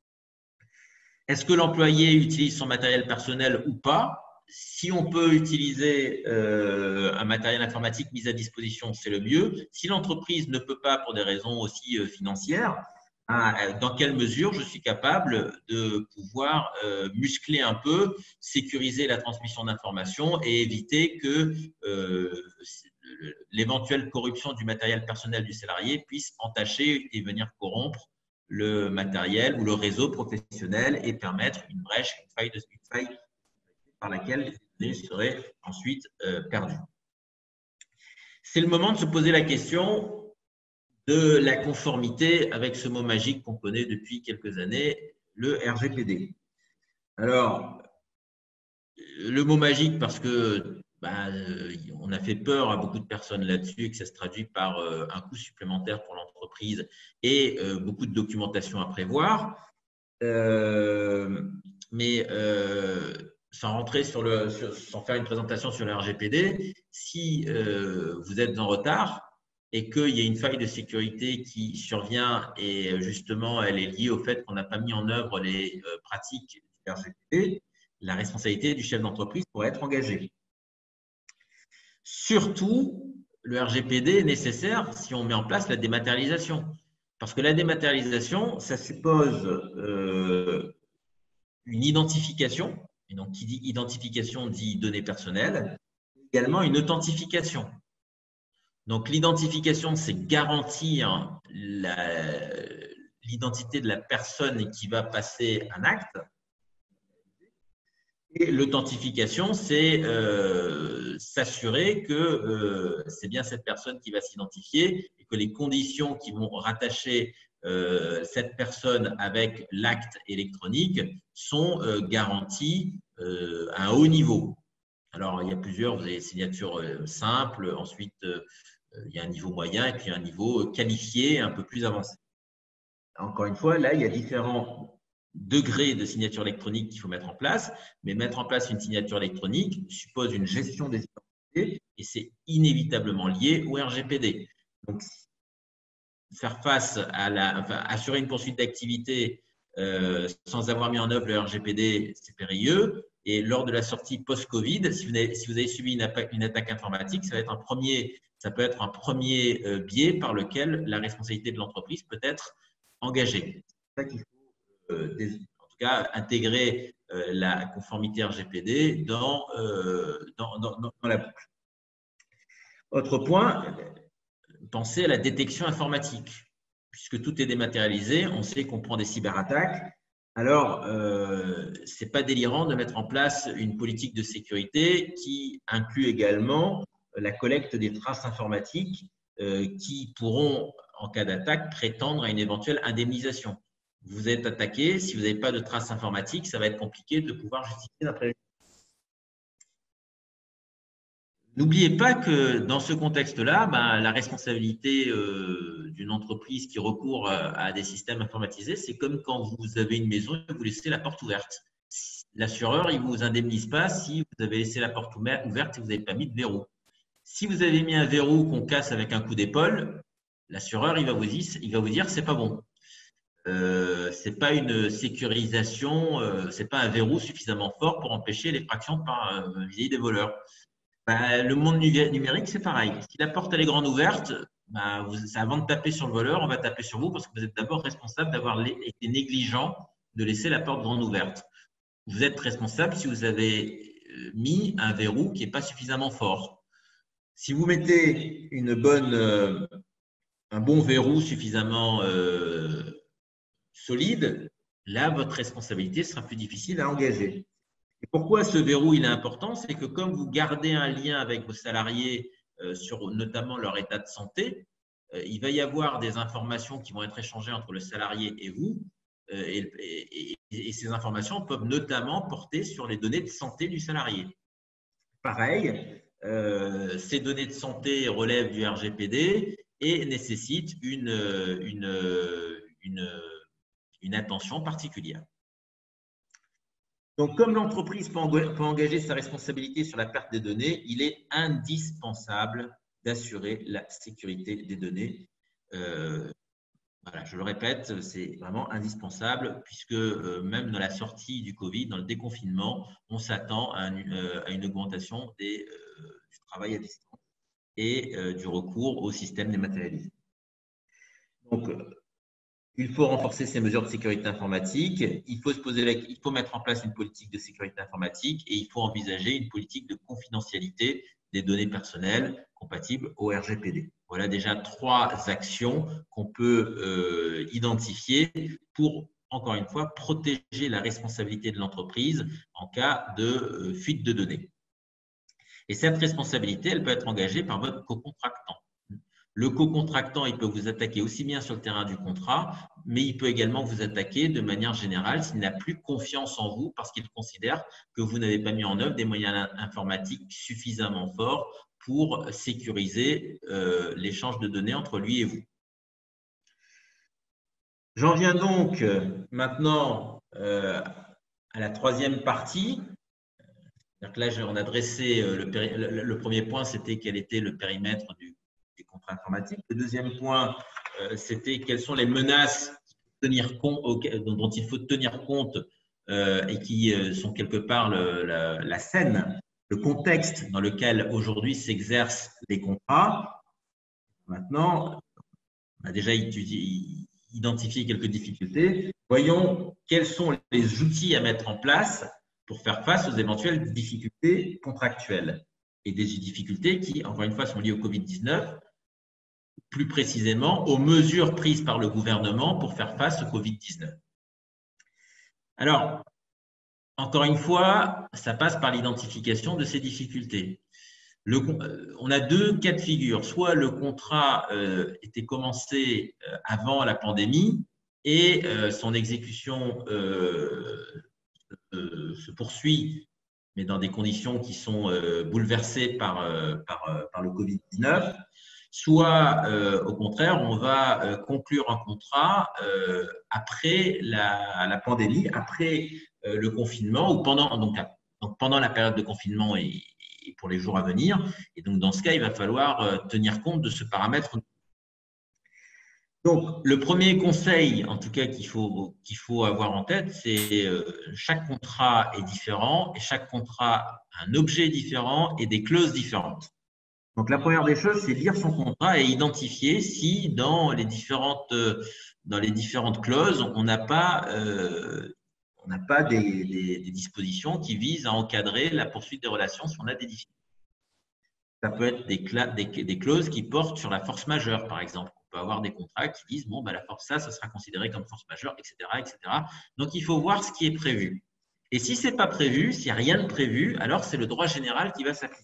Est-ce que l'employé utilise son matériel personnel ou pas? Si on peut utiliser un matériel informatique mis à disposition, c'est le mieux. Si l'entreprise ne peut pas pour des raisons aussi financières, dans quelle mesure je suis capable de pouvoir muscler un peu, sécuriser la transmission d'informations et éviter que l'éventuelle corruption du matériel personnel du salarié puisse entacher et venir corrompre le matériel ou le réseau professionnel et permettre une brèche, une faille par laquelle les données seraient ensuite perdues. C'est le moment de se poser la question de la conformité avec ce mot magique qu'on connaît depuis quelques années, le RGPD. Alors, le mot magique parce que on a fait peur à beaucoup de personnes là-dessus et que ça se traduit par un coût supplémentaire pour l'entreprise et beaucoup de documentation à prévoir. Mais sans rentrer sans faire une présentation sur le RGPD, si vous êtes en retard et qu'il y a une faille de sécurité qui survient et justement elle est liée au fait qu'on n'a pas mis en œuvre les pratiques du RGPD, la responsabilité du chef d'entreprise pourrait être engagée. Surtout, le RGPD est nécessaire si on met en place la dématérialisation. Parce que la dématérialisation, ça suppose une identification, et donc qui dit identification dit données personnelles, également une authentification. Donc l'identification, c'est garantir l'identité de la personne qui va passer un acte. Et l'authentification, c'est s'assurer que c'est bien cette personne qui va s'identifier et que les conditions qui vont rattacher cette personne avec l'acte électronique sont garanties à un haut niveau. Alors, il y a plusieurs, vous avez des signatures simples, ensuite il y a un niveau moyen et puis un niveau qualifié un peu plus avancé. Encore une fois, là, il y a différents degrés de signature électronique qu'il faut mettre en place, mais mettre en place une signature électronique suppose une gestion des identités et c'est inévitablement lié au RGPD. Donc, faire face assurer une poursuite d'activité sans avoir mis en œuvre le RGPD, c'est périlleux. Et lors de la sortie post-Covid, si vous avez subi une attaque informatique, ça peut être un premier biais par lequel la responsabilité de l'entreprise peut être engagée. C'est ça qu'il faut, en tout cas, intégrer la conformité RGPD dans la boucle. Autre point, pensez à la détection informatique. Puisque tout est dématérialisé, on sait qu'on prend des cyberattaques. Alors, ce n'est pas délirant de mettre en place une politique de sécurité qui inclut également la collecte des traces informatiques qui pourront, en cas d'attaque, prétendre à une éventuelle indemnisation. Vous êtes attaqué, si vous n'avez pas de traces informatiques, ça va être compliqué de pouvoir justifier la préjudice. N'oubliez pas que dans ce contexte-là, la responsabilité d'une entreprise qui recourt à des systèmes informatisés, c'est comme quand vous avez une maison et vous laissez la porte ouverte. L'assureur, il ne vous indemnise pas si vous avez laissé la porte ouverte et vous n'avez pas mis de verrou. Si vous avez mis un verrou qu'on casse avec un coup d'épaule, l'assureur, il va vous dire c'est pas bon. C'est pas une sécurisation, c'est pas un verrou suffisamment fort pour empêcher l'effraction par des voleurs. Le monde numérique, c'est pareil. Si la porte elle est grande ouverte, avant de taper sur le voleur, on va taper sur vous parce que vous êtes d'abord responsable d'avoir été négligent de laisser la porte grande ouverte. Vous êtes responsable si vous avez mis un verrou qui n'est pas suffisamment fort. Si vous mettez un bon verrou suffisamment solide, là, votre responsabilité sera plus difficile à engager. Et pourquoi ce verrou il est important? C'est que comme vous gardez un lien avec vos salariés sur notamment leur état de santé, il va y avoir des informations qui vont être échangées entre le salarié et vous. Et ces informations peuvent notamment porter sur les données de santé du salarié. Pareil, ces données de santé relèvent du RGPD et nécessitent une attention particulière. Donc, comme l'entreprise peut engager sa responsabilité sur la perte des données, il est indispensable d'assurer la sécurité des données. Voilà, je le répète, c'est vraiment indispensable puisque même dans la sortie du Covid, dans le déconfinement, on s'attend à une augmentation du travail à distance et du recours au système dématérialisé. Donc, il faut renforcer ces mesures de sécurité informatique, il faut mettre en place une politique de sécurité informatique et il faut envisager une politique de confidentialité des données personnelles compatibles au RGPD. Voilà déjà 3 actions qu'on peut identifier pour, encore une fois, protéger la responsabilité de l'entreprise en cas de fuite de données. Et cette responsabilité, elle peut être engagée par votre co-contractant. Le co-contractant, il peut vous attaquer aussi bien sur le terrain du contrat, mais il peut également vous attaquer de manière générale s'il n'a plus confiance en vous parce qu'il considère que vous n'avez pas mis en œuvre des moyens informatiques suffisamment forts pour sécuriser l'échange de données entre lui et vous. J'en viens donc maintenant à la 3e partie. Donc là, on a dressé le premier point, c'était quel était le périmètre des contrats informatiques. Le 2e point, c'était quelles sont les menaces dont il faut tenir compte et qui sont quelque part la scène, le contexte dans lequel aujourd'hui s'exercent les contrats. Maintenant, on a déjà identifié quelques difficultés. Voyons quels sont les outils à mettre en place pour faire face aux éventuelles difficultés contractuelles et des difficultés qui, encore une fois, sont liées au Covid-19, plus précisément aux mesures prises par le gouvernement pour faire face au Covid-19. Alors, encore une fois, ça passe par l'identification de ces difficultés. On a 2 cas de figure. Soit le contrat était commencé avant la pandémie et son exécution se poursuit, mais dans des conditions qui sont bouleversées par le Covid-19. Soit, au contraire, on va conclure un contrat après la pandémie, après le confinement ou pendant la période de confinement et pour les jours à venir. Et donc, dans ce cas, il va falloir tenir compte de ce paramètre. Donc, le premier conseil, en tout cas, qu'il faut avoir en tête, c'est chaque contrat est différent et chaque contrat a un objet différent et des clauses différentes. Donc, la première des choses, c'est lire son contrat et identifier si dans les différentes clauses, on n'a pas des dispositions qui visent à encadrer la poursuite des relations si on a des difficultés. Ça peut être des clauses qui portent sur la force majeure, par exemple. On peut avoir des contrats qui disent bon, la force, ça sera considéré comme force majeure, etc., etc. Donc, il faut voir ce qui est prévu. Et si ce n'est pas prévu, s'il n'y a rien de prévu, alors c'est le droit général qui va s'appliquer.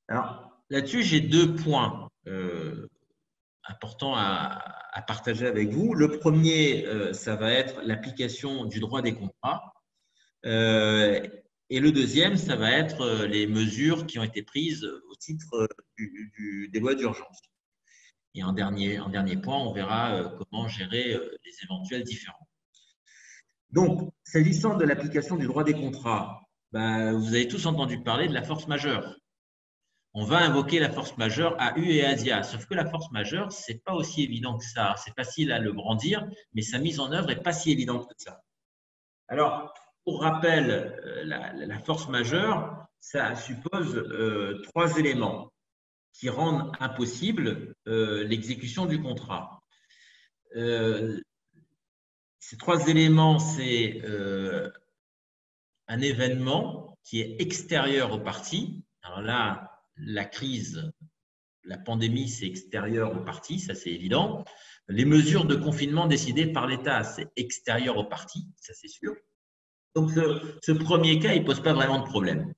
Alors, là-dessus, j'ai 2 points importants à partager avec vous. Le premier, ça va être l'application du droit des contrats. Et le deuxième, ça va être les mesures qui ont été prises au titre des lois d'urgence. Et en dernier point, on verra comment gérer les éventuels différends. Donc, s'agissant de l'application du droit des contrats, vous avez tous entendu parler de la force majeure. On va invoquer la force majeure à U et Asia. Sauf que la force majeure, ce n'est pas aussi évident que ça. C'est facile à le brandir, mais sa mise en œuvre n'est pas si évidente que ça. Alors, pour rappel, la force majeure, ça suppose 3 éléments qui rendent impossible l'exécution du contrat. Ces 3 éléments, c'est un événement qui est extérieur aux parties. Alors là, la crise, la pandémie, c'est extérieur aux parties, ça c'est évident. Les mesures de confinement décidées par l'État, c'est extérieur aux parties, ça c'est sûr. Donc, ce premier cas, il ne pose pas vraiment de problème.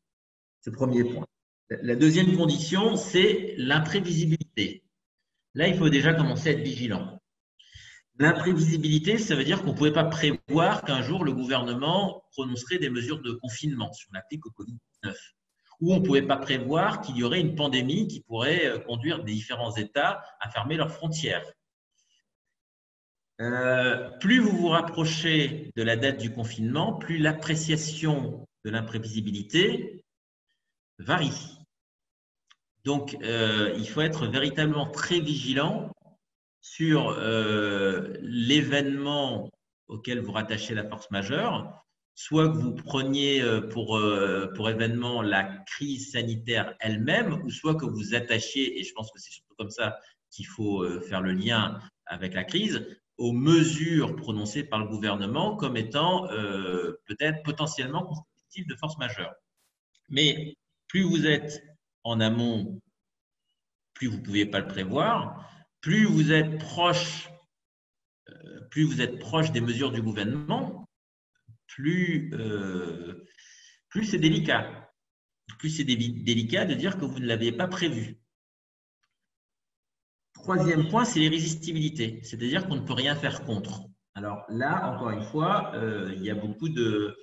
Ce premier point. La deuxième condition, c'est l'imprévisibilité. Là, il faut déjà commencer à être vigilant. L'imprévisibilité, ça veut dire qu'on ne pouvait pas prévoir qu'un jour le gouvernement prononcerait des mesures de confinement si on applique au Covid-19. Ou on ne pouvait pas prévoir qu'il y aurait une pandémie qui pourrait conduire des différents États à fermer leurs frontières. Plus vous vous rapprochez de la date du confinement, plus l'appréciation de l'imprévisibilité varie. Donc, il faut être véritablement très vigilant sur l'événement auquel vous rattachez la force majeure, soit que vous preniez pour événement la crise sanitaire elle-même, ou soit que vous attachiez, et je pense que c'est surtout comme ça qu'il faut faire le lien avec la crise, aux mesures prononcées par le gouvernement comme étant peut-être potentiellement constitutives de force majeure. Mais plus vous êtes en amont, plus vous ne pouviez pas le prévoir, plus vous êtes proche des mesures du gouvernement, plus c'est délicat. Plus c'est délicat de dire que vous ne l'aviez pas prévu. Troisième point, c'est l'irrésistibilité, c'est-à-dire qu'on ne peut rien faire contre. Alors là, encore une fois, il y a beaucoup de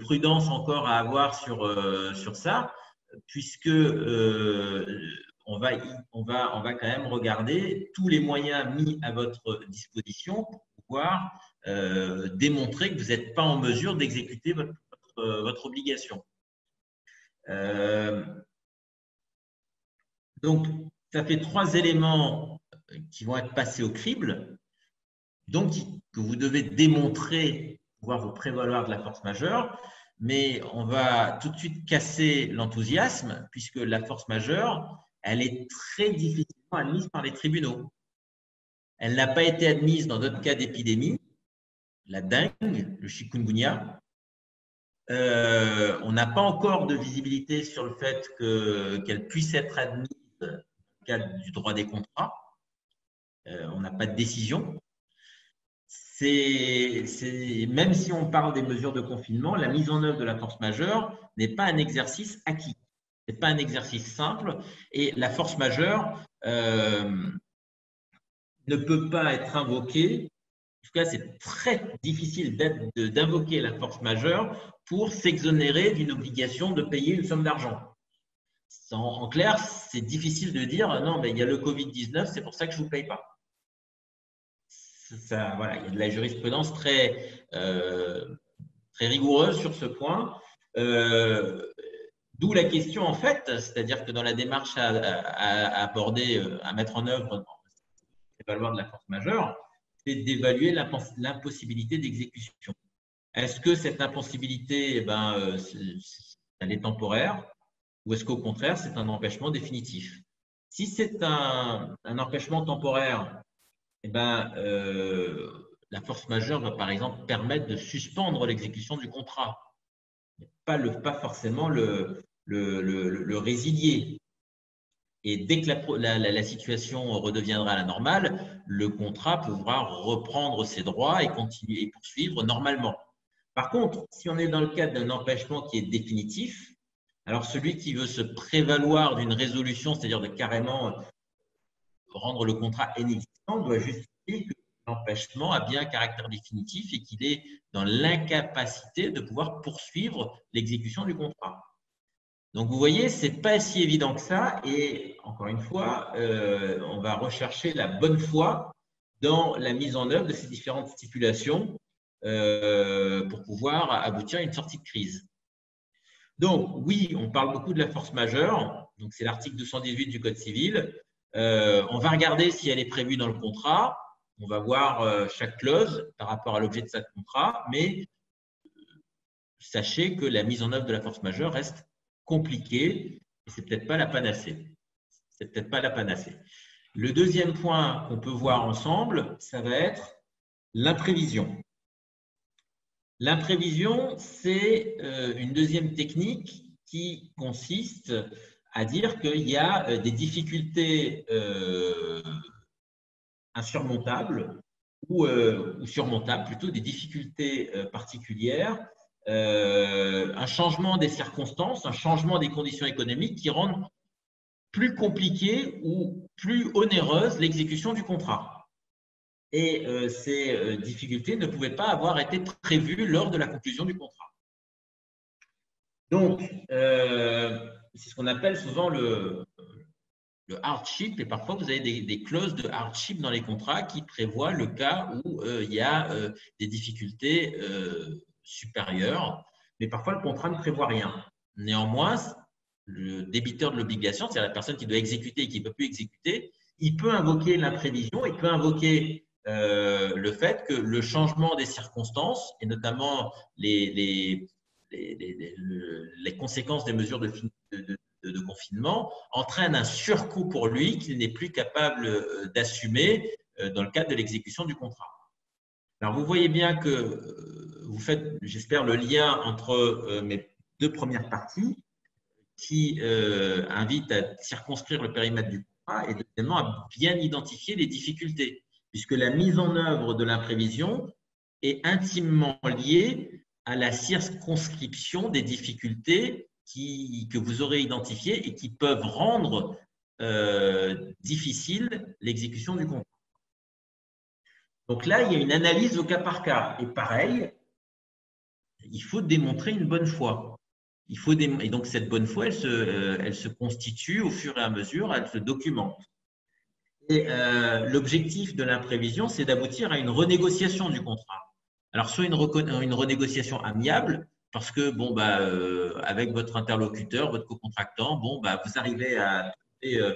prudence encore à avoir sur ça, puisque on va quand même regarder tous les moyens mis à votre disposition pour pouvoir démontrer que vous n'êtes pas en mesure d'exécuter votre obligation. Donc, ça fait 3 éléments qui vont être passés au crible, donc que vous devez démontrer pouvoir vous prévaloir de la force majeure, mais on va tout de suite casser l'enthousiasme puisque la force majeure, elle est très difficilement admise par les tribunaux. Elle n'a pas été admise dans d'autres cas d'épidémie, la dengue, le chikungunya. On n'a pas encore de visibilité sur le fait qu'elle puisse être admise dans le cadre du droit des contrats. On n'a pas de décision. Même si on parle des mesures de confinement, la mise en œuvre de la force majeure n'est pas un exercice acquis. Ce n'est pas un exercice simple. Et la force majeure ne peut pas être invoquée. En tout cas, c'est très difficile d'invoquer la force majeure pour s'exonérer d'une obligation de payer une somme d'argent. En clair, c'est difficile de dire non, mais il y a le Covid-19, c'est pour ça que je ne vous paye pas. Ça, voilà, il y a de la jurisprudence très rigoureuse sur ce point. D'où la question, en fait, c'est-à-dire que dans la démarche à aborder, à mettre en œuvre l'évaluation de la force majeure, c'est d'évaluer l'impossibilité d'exécution. Est-ce que cette impossibilité, elle est temporaire ou est-ce qu'au contraire, c'est un empêchement définitif? Si c'est un empêchement temporaire, la force majeure va par exemple permettre de suspendre l'exécution du contrat, pas forcément le résilier. Et dès que la situation redeviendra à la normale, le contrat pourra reprendre ses droits et continuer et poursuivre normalement. Par contre, si on est dans le cadre d'un empêchement qui est définitif, alors celui qui veut se prévaloir d'une résolution, c'est-à-dire de carrément rendre le contrat inexistant, doit justifier que l'empêchement a bien un caractère définitif et qu'il est dans l'incapacité de pouvoir poursuivre l'exécution du contrat. Donc, vous voyez, ce n'est pas si évident que ça. Et encore une fois, on va rechercher la bonne foi dans la mise en œuvre de ces différentes stipulations pour pouvoir aboutir à une sortie de crise. Donc, oui, on parle beaucoup de la force majeure. Donc, c'est l'article 218 du Code civil. On va regarder si elle est prévue dans le contrat. On va voir chaque clause par rapport à l'objet de ce contrat. Mais sachez que la mise en œuvre de la force majeure reste compliquée et ce n'est peut-être pas la panacée. C'est peut-être pas la panacée. Le deuxième point qu'on peut voir ensemble, ça va être l'imprévision. L'imprévision, c'est une deuxième technique qui consiste à dire qu'il y a des difficultés insurmontables ou surmontables, plutôt des difficultés particulières un changement des circonstances, un changement des conditions économiques qui rendent plus compliquée ou plus onéreuse l'exécution du contrat. Et ces difficultés ne pouvaient pas avoir été prévues lors de la conclusion du contrat. Donc, c'est ce qu'on appelle souvent le hardship, et parfois vous avez des clauses de hardship dans les contrats qui prévoient le cas où il y a des difficultés supérieures, mais parfois le contrat ne prévoit rien. Néanmoins, le débiteur de l'obligation, c'est-à-dire la personne qui doit exécuter et qui ne peut plus exécuter, il peut invoquer l'imprévision, il peut invoquer le fait que le changement des circonstances, et notamment les conséquences des mesures de confinement, entraînent un surcoût pour lui qu'il n'est plus capable d'assumer dans le cadre de l'exécution du contrat. Alors, vous voyez bien que vous faites, j'espère, le lien entre mes deux premières parties qui invitent à circonscrire le périmètre du contrat et deuxièmement à bien identifier les difficultés, puisque la mise en œuvre de l'imprévision est intimement liée à la circonscription des difficultés que vous aurez identifiées et qui peuvent rendre difficile l'exécution du contrat. Donc là, il y a une analyse au cas par cas. Et pareil, il faut démontrer une bonne foi. Et donc, cette bonne foi, elle se constitue au fur et à mesure, elle se documente. Et l'objectif de l'imprévision, c'est d'aboutir à une renégociation du contrat. Alors, soit une renégociation amiable, parce que, bon, avec votre interlocuteur, votre co-contractant, bon, vous arrivez à trouver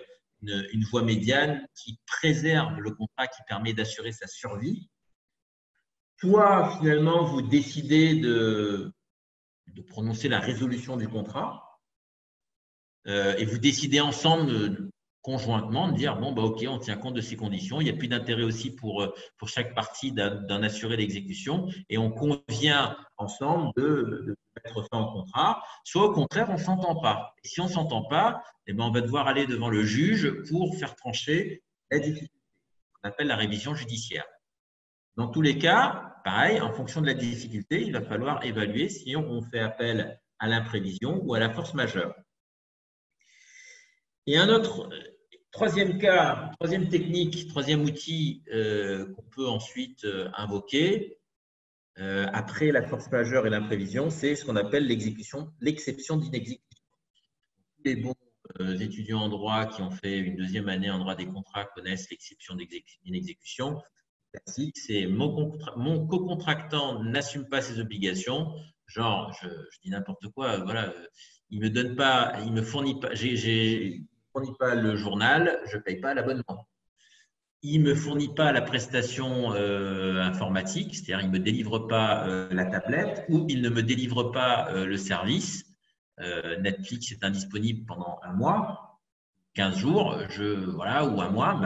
une voie médiane qui préserve le contrat, qui permet d'assurer sa survie. Soit, finalement, vous décidez de prononcer la résolution du contrat et vous décidez ensemble, conjointement, de dire bon, OK, on tient compte de ces conditions. Il n'y a plus d'intérêt aussi pour chaque partie d'en assurer l'exécution et on convient ensemble de mettre fin au contrat. Soit au contraire, on ne s'entend pas. Et si on ne s'entend pas, eh ben, on va devoir aller devant le juge pour faire trancher la difficulté. On appelle la révision judiciaire. Dans tous les cas, pareil, en fonction de la difficulté, il va falloir évaluer si on fait appel à l'imprévision ou à la force majeure. Et un autre troisième cas, troisième technique, troisième outil qu'on peut ensuite invoquer après la force majeure et l'imprévision, c'est ce qu'on appelle l'exception d'inexécution. Les bons étudiants en droit qui ont fait une deuxième année en droit des contrats connaissent l'exception d'inexécution. Classique, c'est mon co-contractant n'assume pas ses obligations. Genre, je dis n'importe quoi, voilà, il me fournit pas le journal, je ne paye pas l'abonnement. Il ne me fournit pas la prestation informatique, c'est-à-dire il ne me délivre pas la tablette ou il ne me délivre pas le service. Netflix est indisponible pendant un mois, 15 jours, ou un mois,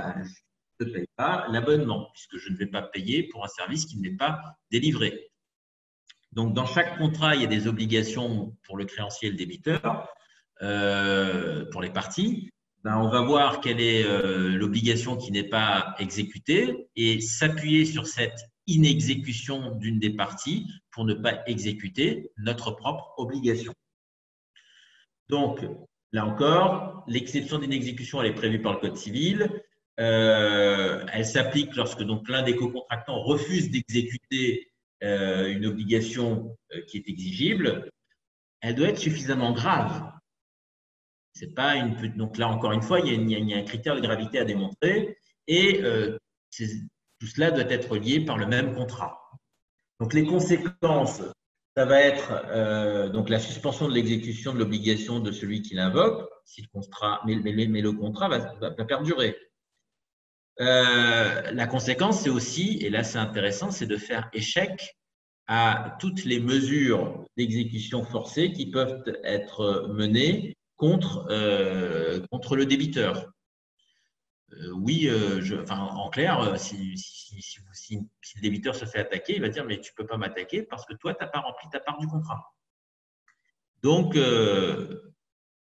je ne paye pas l'abonnement puisque je ne vais pas payer pour un service qui n'est pas délivré. Donc, dans chaque contrat, il y a des obligations pour le créancier et le débiteur, pour les parties. On va voir quelle est l'obligation qui n'est pas exécutée et s'appuyer sur cette inexécution d'une des parties pour ne pas exécuter notre propre obligation. Donc, là encore, l'exception d'inexécution, elle est prévue par le Code civil. Elle s'applique lorsque donc l'un des co-contractants refuse d'exécuter une obligation qui est exigible. Elle doit être suffisamment grave. C'est pas donc là, encore une fois, il y a un critère de gravité à démontrer et tout cela doit être lié par le même contrat. Donc, les conséquences, ça va être donc la suspension de l'exécution de l'obligation de celui qui l'invoque, si le contrat, mais le contrat va perdurer. La conséquence, c'est aussi, et là c'est intéressant, c'est de faire échec à toutes les mesures d'exécution forcée qui peuvent être menées contre le débiteur. En clair, si le débiteur se fait attaquer, il va dire mais tu ne peux pas m'attaquer parce que toi, tu n'as pas rempli ta part du contrat. Donc,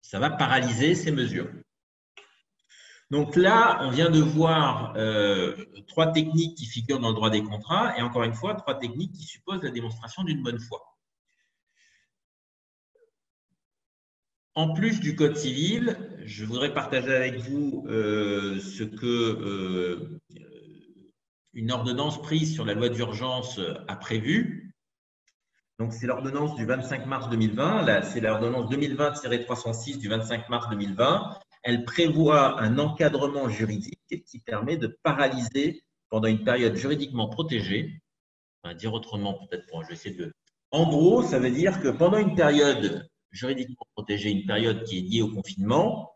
ça va paralyser ces mesures. Donc là, on vient de voir trois techniques qui figurent dans le droit des contrats et encore une fois, trois techniques qui supposent la démonstration d'une bonne foi. En plus du Code civil, je voudrais partager avec vous ce que une ordonnance prise sur la loi d'urgence a prévu. Donc, c'est l'ordonnance du 25 mars 2020. C'est l'ordonnance 2020-306 du 25 mars 2020. Elle prévoit un encadrement juridique qui permet de paralyser pendant une période juridiquement protégée. Enfin, dire autrement, peut-être, je vais essayer de. En gros, ça veut dire que pendant une période juridiquement protégée, une période qui est liée au confinement,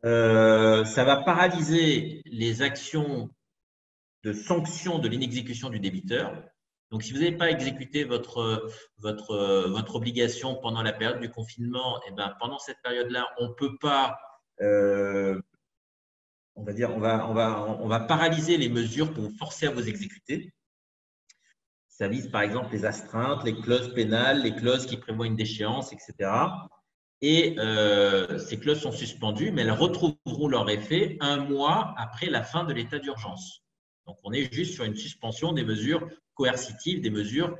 ça va paralyser les actions de sanction de l'inexécution du débiteur. Donc, si vous n'avez pas exécuté votre obligation pendant la période du confinement, et ben, pendant cette période-là, on ne peut pas, on va dire, on va paralyser les mesures pour vous forcer à vous exécuter. Ça vise par exemple les astreintes, les clauses pénales, les clauses qui prévoient une déchéance, etc. Et ces clauses sont suspendues, mais elles retrouveront leur effet 1 mois après la fin de l'état d'urgence. Donc, on est juste sur une suspension des mesures coercitives, des mesures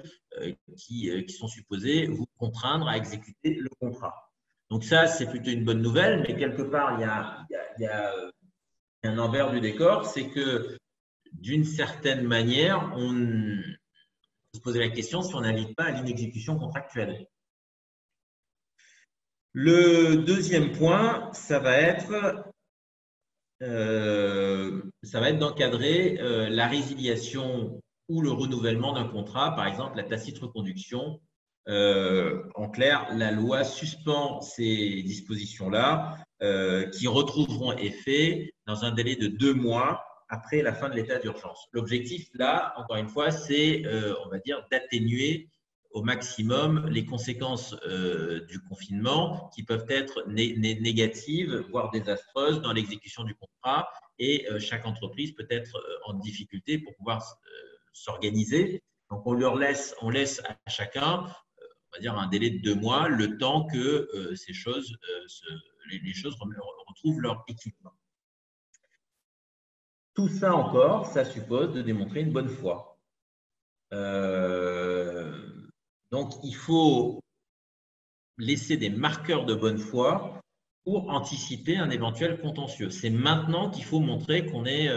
qui sont supposées vous contraindre à exécuter le contrat. Donc, ça, c'est plutôt une bonne nouvelle, mais quelque part, il y a un envers du décor, c'est que d'une certaine manière, on peut se poser la question si on n'invite pas à l'inexécution contractuelle. Le deuxième point, ça va être d'encadrer la résiliation ou le renouvellement d'un contrat, par exemple la tacite reconduction. En clair, la loi suspend ces dispositions-là qui retrouveront effet dans un délai de 2 mois après la fin de l'état d'urgence. L'objectif, là, encore une fois, c'est, on va dire, d'atténuer au maximum les conséquences du confinement qui peuvent être négatives, voire désastreuses dans l'exécution du contrat et chaque entreprise peut être en difficulté pour pouvoir s'organiser. Donc, on laisse à chacun, on va dire, un délai de 2 mois, le temps que les choses retrouvent leur équilibre. Tout ça encore, ça suppose de démontrer une bonne foi. Donc, il faut laisser des marqueurs de bonne foi pour anticiper un éventuel contentieux. C'est maintenant qu'il faut montrer qu'on est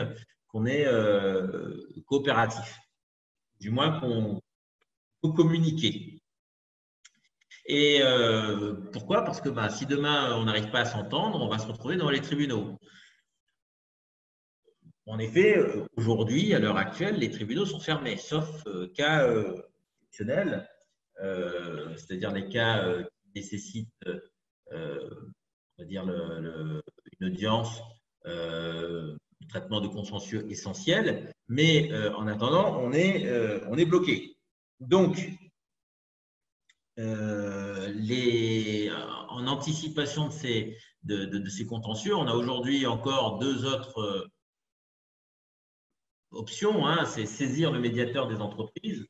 coopératif, du moins qu'on peut communiquer. Et pourquoi? Parce que si demain on n'arrive pas à s'entendre, on va se retrouver dans les tribunaux. En effet, aujourd'hui, à l'heure actuelle, les tribunaux sont fermés, sauf cas exceptionnels, c'est-à-dire les cas qui nécessitent, on va dire, une audience, traitement de contentieux essentiel. Mais en attendant, on est bloqué. Donc, en anticipation de ces contentieux, on a aujourd'hui encore 2 autres options, hein, c'est saisir le médiateur des entreprises.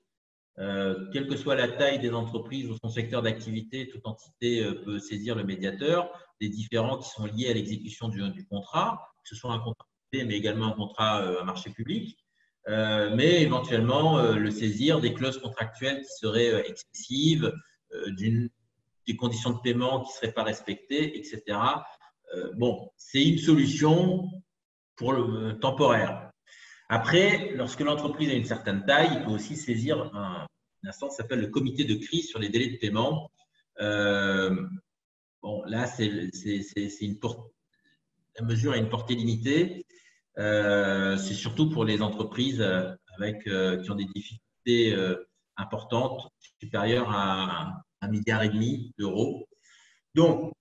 Quelle que soit la taille des entreprises ou son secteur d'activité, toute entité peut saisir le médiateur des différends qui sont liés à l'exécution du contrat, que ce soit un contrat privé, mais également un contrat à marché public, mais éventuellement le saisir des clauses contractuelles qui seraient excessives, des conditions de paiement qui ne seraient pas respectées, etc. Bon, c'est une solution pour temporaire. Après, lorsque l'entreprise a une certaine taille, il peut aussi saisir une instance qui s'appelle le comité de crise sur les délais de paiement. Bon, là, la mesure a une portée limitée. C'est surtout pour les entreprises qui ont des difficultés importantes, supérieures à 1,5 milliard d'euros. Donc,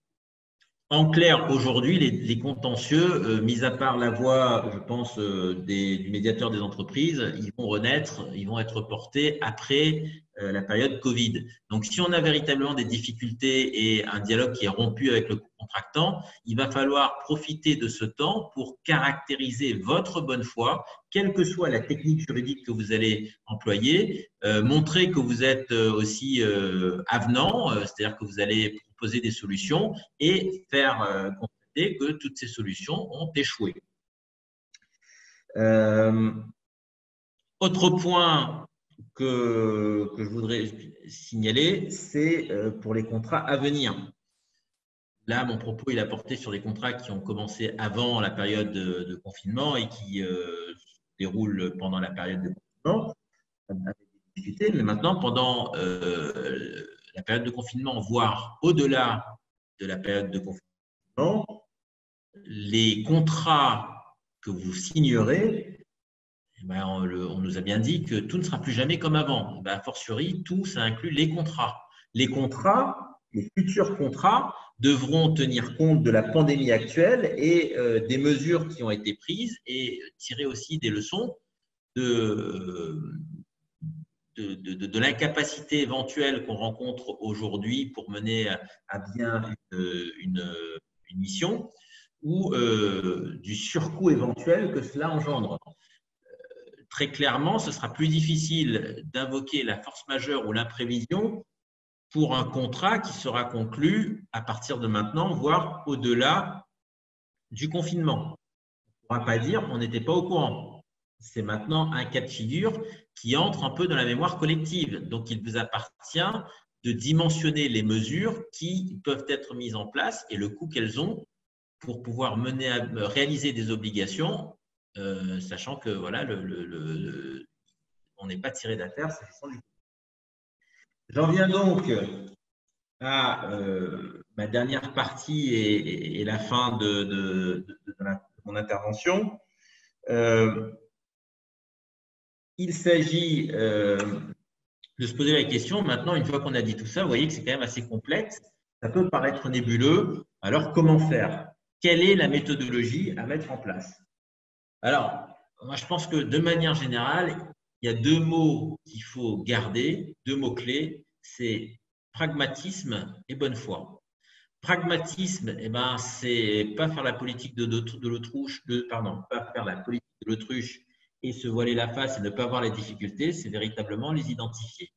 en clair, aujourd'hui, les contentieux, mis à part la voix, je pense, du médiateur des entreprises, ils vont renaître, ils vont être portés après la période Covid. Donc, si on a véritablement des difficultés et un dialogue qui est rompu avec le contractant, il va falloir profiter de ce temps pour caractériser votre bonne foi, quelle que soit la technique juridique que vous allez employer, montrer que vous êtes aussi avenant, c'est-à-dire que vous allez proposer des solutions et faire constater que toutes ces solutions ont échoué. Autre point que je voudrais signaler, c'est pour les contrats à venir. Là, mon propos, il a porté sur les contrats qui ont commencé avant la période de confinement et qui se déroulent pendant la période de confinement. On avait discuté, mais maintenant, pendant la période de confinement, voire au-delà de la période de confinement, les contrats que vous signerez, eh ben, on nous a bien dit que tout ne sera plus jamais comme avant. Ben, a fortiori, tout, ça inclut les contrats. Les contrats, les futurs contrats, devront tenir compte de la pandémie actuelle et des mesures qui ont été prises et tirer aussi des leçons de, de l'incapacité éventuelle qu'on rencontre aujourd'hui pour mener à bien une mission ou du surcoût éventuel que cela engendre. Très clairement, ce sera plus difficile d'invoquer la force majeure ou l'imprévision pour un contrat qui sera conclu à partir de maintenant, voire au-delà du confinement. On ne pourra pas dire on n'était pas au courant. C'est maintenant un cas de figure qui entre un peu dans la mémoire collective. Donc, il vous appartient de dimensionner les mesures qui peuvent être mises en place et le coût qu'elles ont pour pouvoir réaliser des obligations, sachant que voilà, on n'est pas tiré d'affaire s'agissant du coût. J'en viens donc à ma dernière partie et la fin de mon intervention. Il s'agit de se poser la question, maintenant, une fois qu'on a dit tout ça, vous voyez que c'est quand même assez complexe, ça peut paraître nébuleux, alors comment faire? Quelle est la méthodologie à mettre en place? Alors, moi je pense que de manière générale, il y a deux mots qu'il faut garder, deux mots clés, c'est pragmatisme et bonne foi. Pragmatisme, eh ben, c'est pas faire la politique de l'autruche, pas faire la politique de l'autruche et se voiler la face et ne pas voir les difficultés, c'est véritablement les identifier.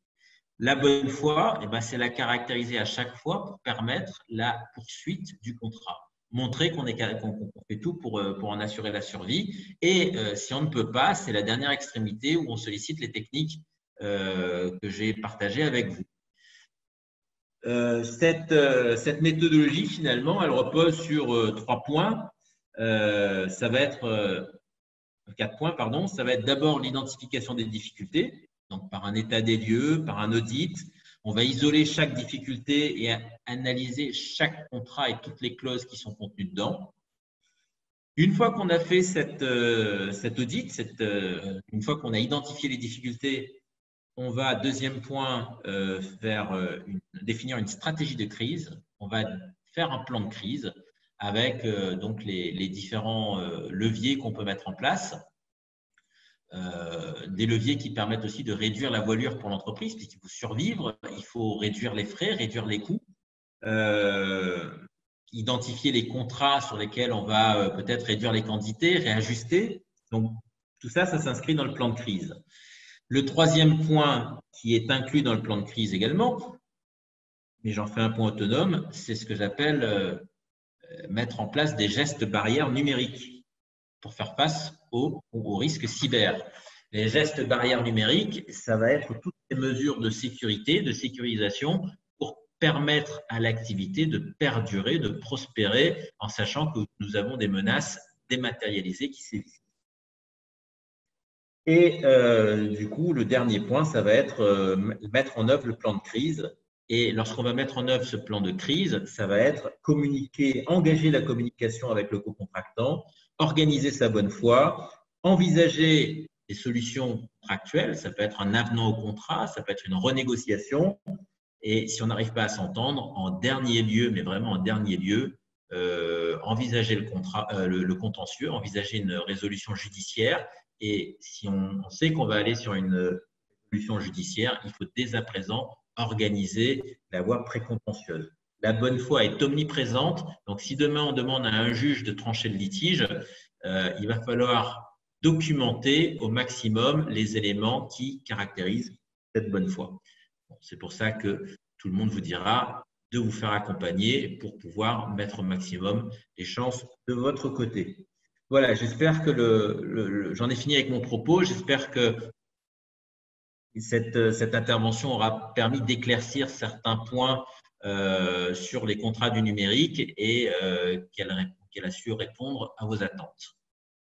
La bonne foi, eh ben, c'est la caractériser à chaque fois pour permettre la poursuite du contrat. Montrer qu'on fait tout pour en assurer la survie. Et si on ne peut pas, c'est la dernière extrémité où on sollicite les techniques que j'ai partagées avec vous. Cette méthodologie, finalement, elle repose sur 3 points. Ça va être 4 points, pardon. Ça va être d'abord l'identification des difficultés, donc par un état des lieux, par un audit. On va isoler chaque difficulté et analyser chaque contrat et toutes les clauses qui sont contenues dedans. Une fois qu'on a fait cet audit, une fois qu'on a identifié les difficultés, on va, deuxième point, définir une stratégie de crise. On va faire un plan de crise avec donc les différents leviers qu'on peut mettre en place. Des leviers qui permettent aussi de réduire la voilure pour l'entreprise, puisqu'il faut survivre, il faut réduire les frais, réduire les coûts, identifier les contrats sur lesquels on va peut-être réduire les quantités, réajuster. Donc, tout ça, ça s'inscrit dans le plan de crise. Le troisième point qui est inclus dans le plan de crise également, mais j'en fais un point autonome, c'est ce que j'appelle mettre en place des gestes barrières numériques pour faire face aux risques cyber. Les gestes barrières numériques, ça va être toutes les mesures de sécurité, de sécurisation pour permettre à l'activité de perdurer, de prospérer en sachant que nous avons des menaces dématérialisées qui sévissent. Et du coup, le dernier point, ça va être mettre en œuvre le plan de crise. Et lorsqu'on va mettre en œuvre ce plan de crise, ça va être communiquer, engager la communication avec le co-contractant, organiser sa bonne foi, envisager des solutions contractuelles. Ça peut être un avenant au contrat, ça peut être une renégociation. Et si on n'arrive pas à s'entendre, en dernier lieu, mais vraiment en dernier lieu, envisager le contentieux, envisager une résolution judiciaire. Et si on sait qu'on va aller sur une résolution judiciaire, il faut dès à présent organiser la voie précontentieuse. La bonne foi est omniprésente. Donc, si demain on demande à un juge de trancher le litige, il va falloir documenter au maximum les éléments qui caractérisent cette bonne foi. Bon, c'est pour ça que tout le monde vous dira de vous faire accompagner pour pouvoir mettre au maximum les chances de votre côté. Voilà, j'espère que j'en ai fini avec mon propos. J'espère que cette intervention aura permis d'éclaircir certains points sur les contrats du numérique et qu'elle a su répondre à vos attentes.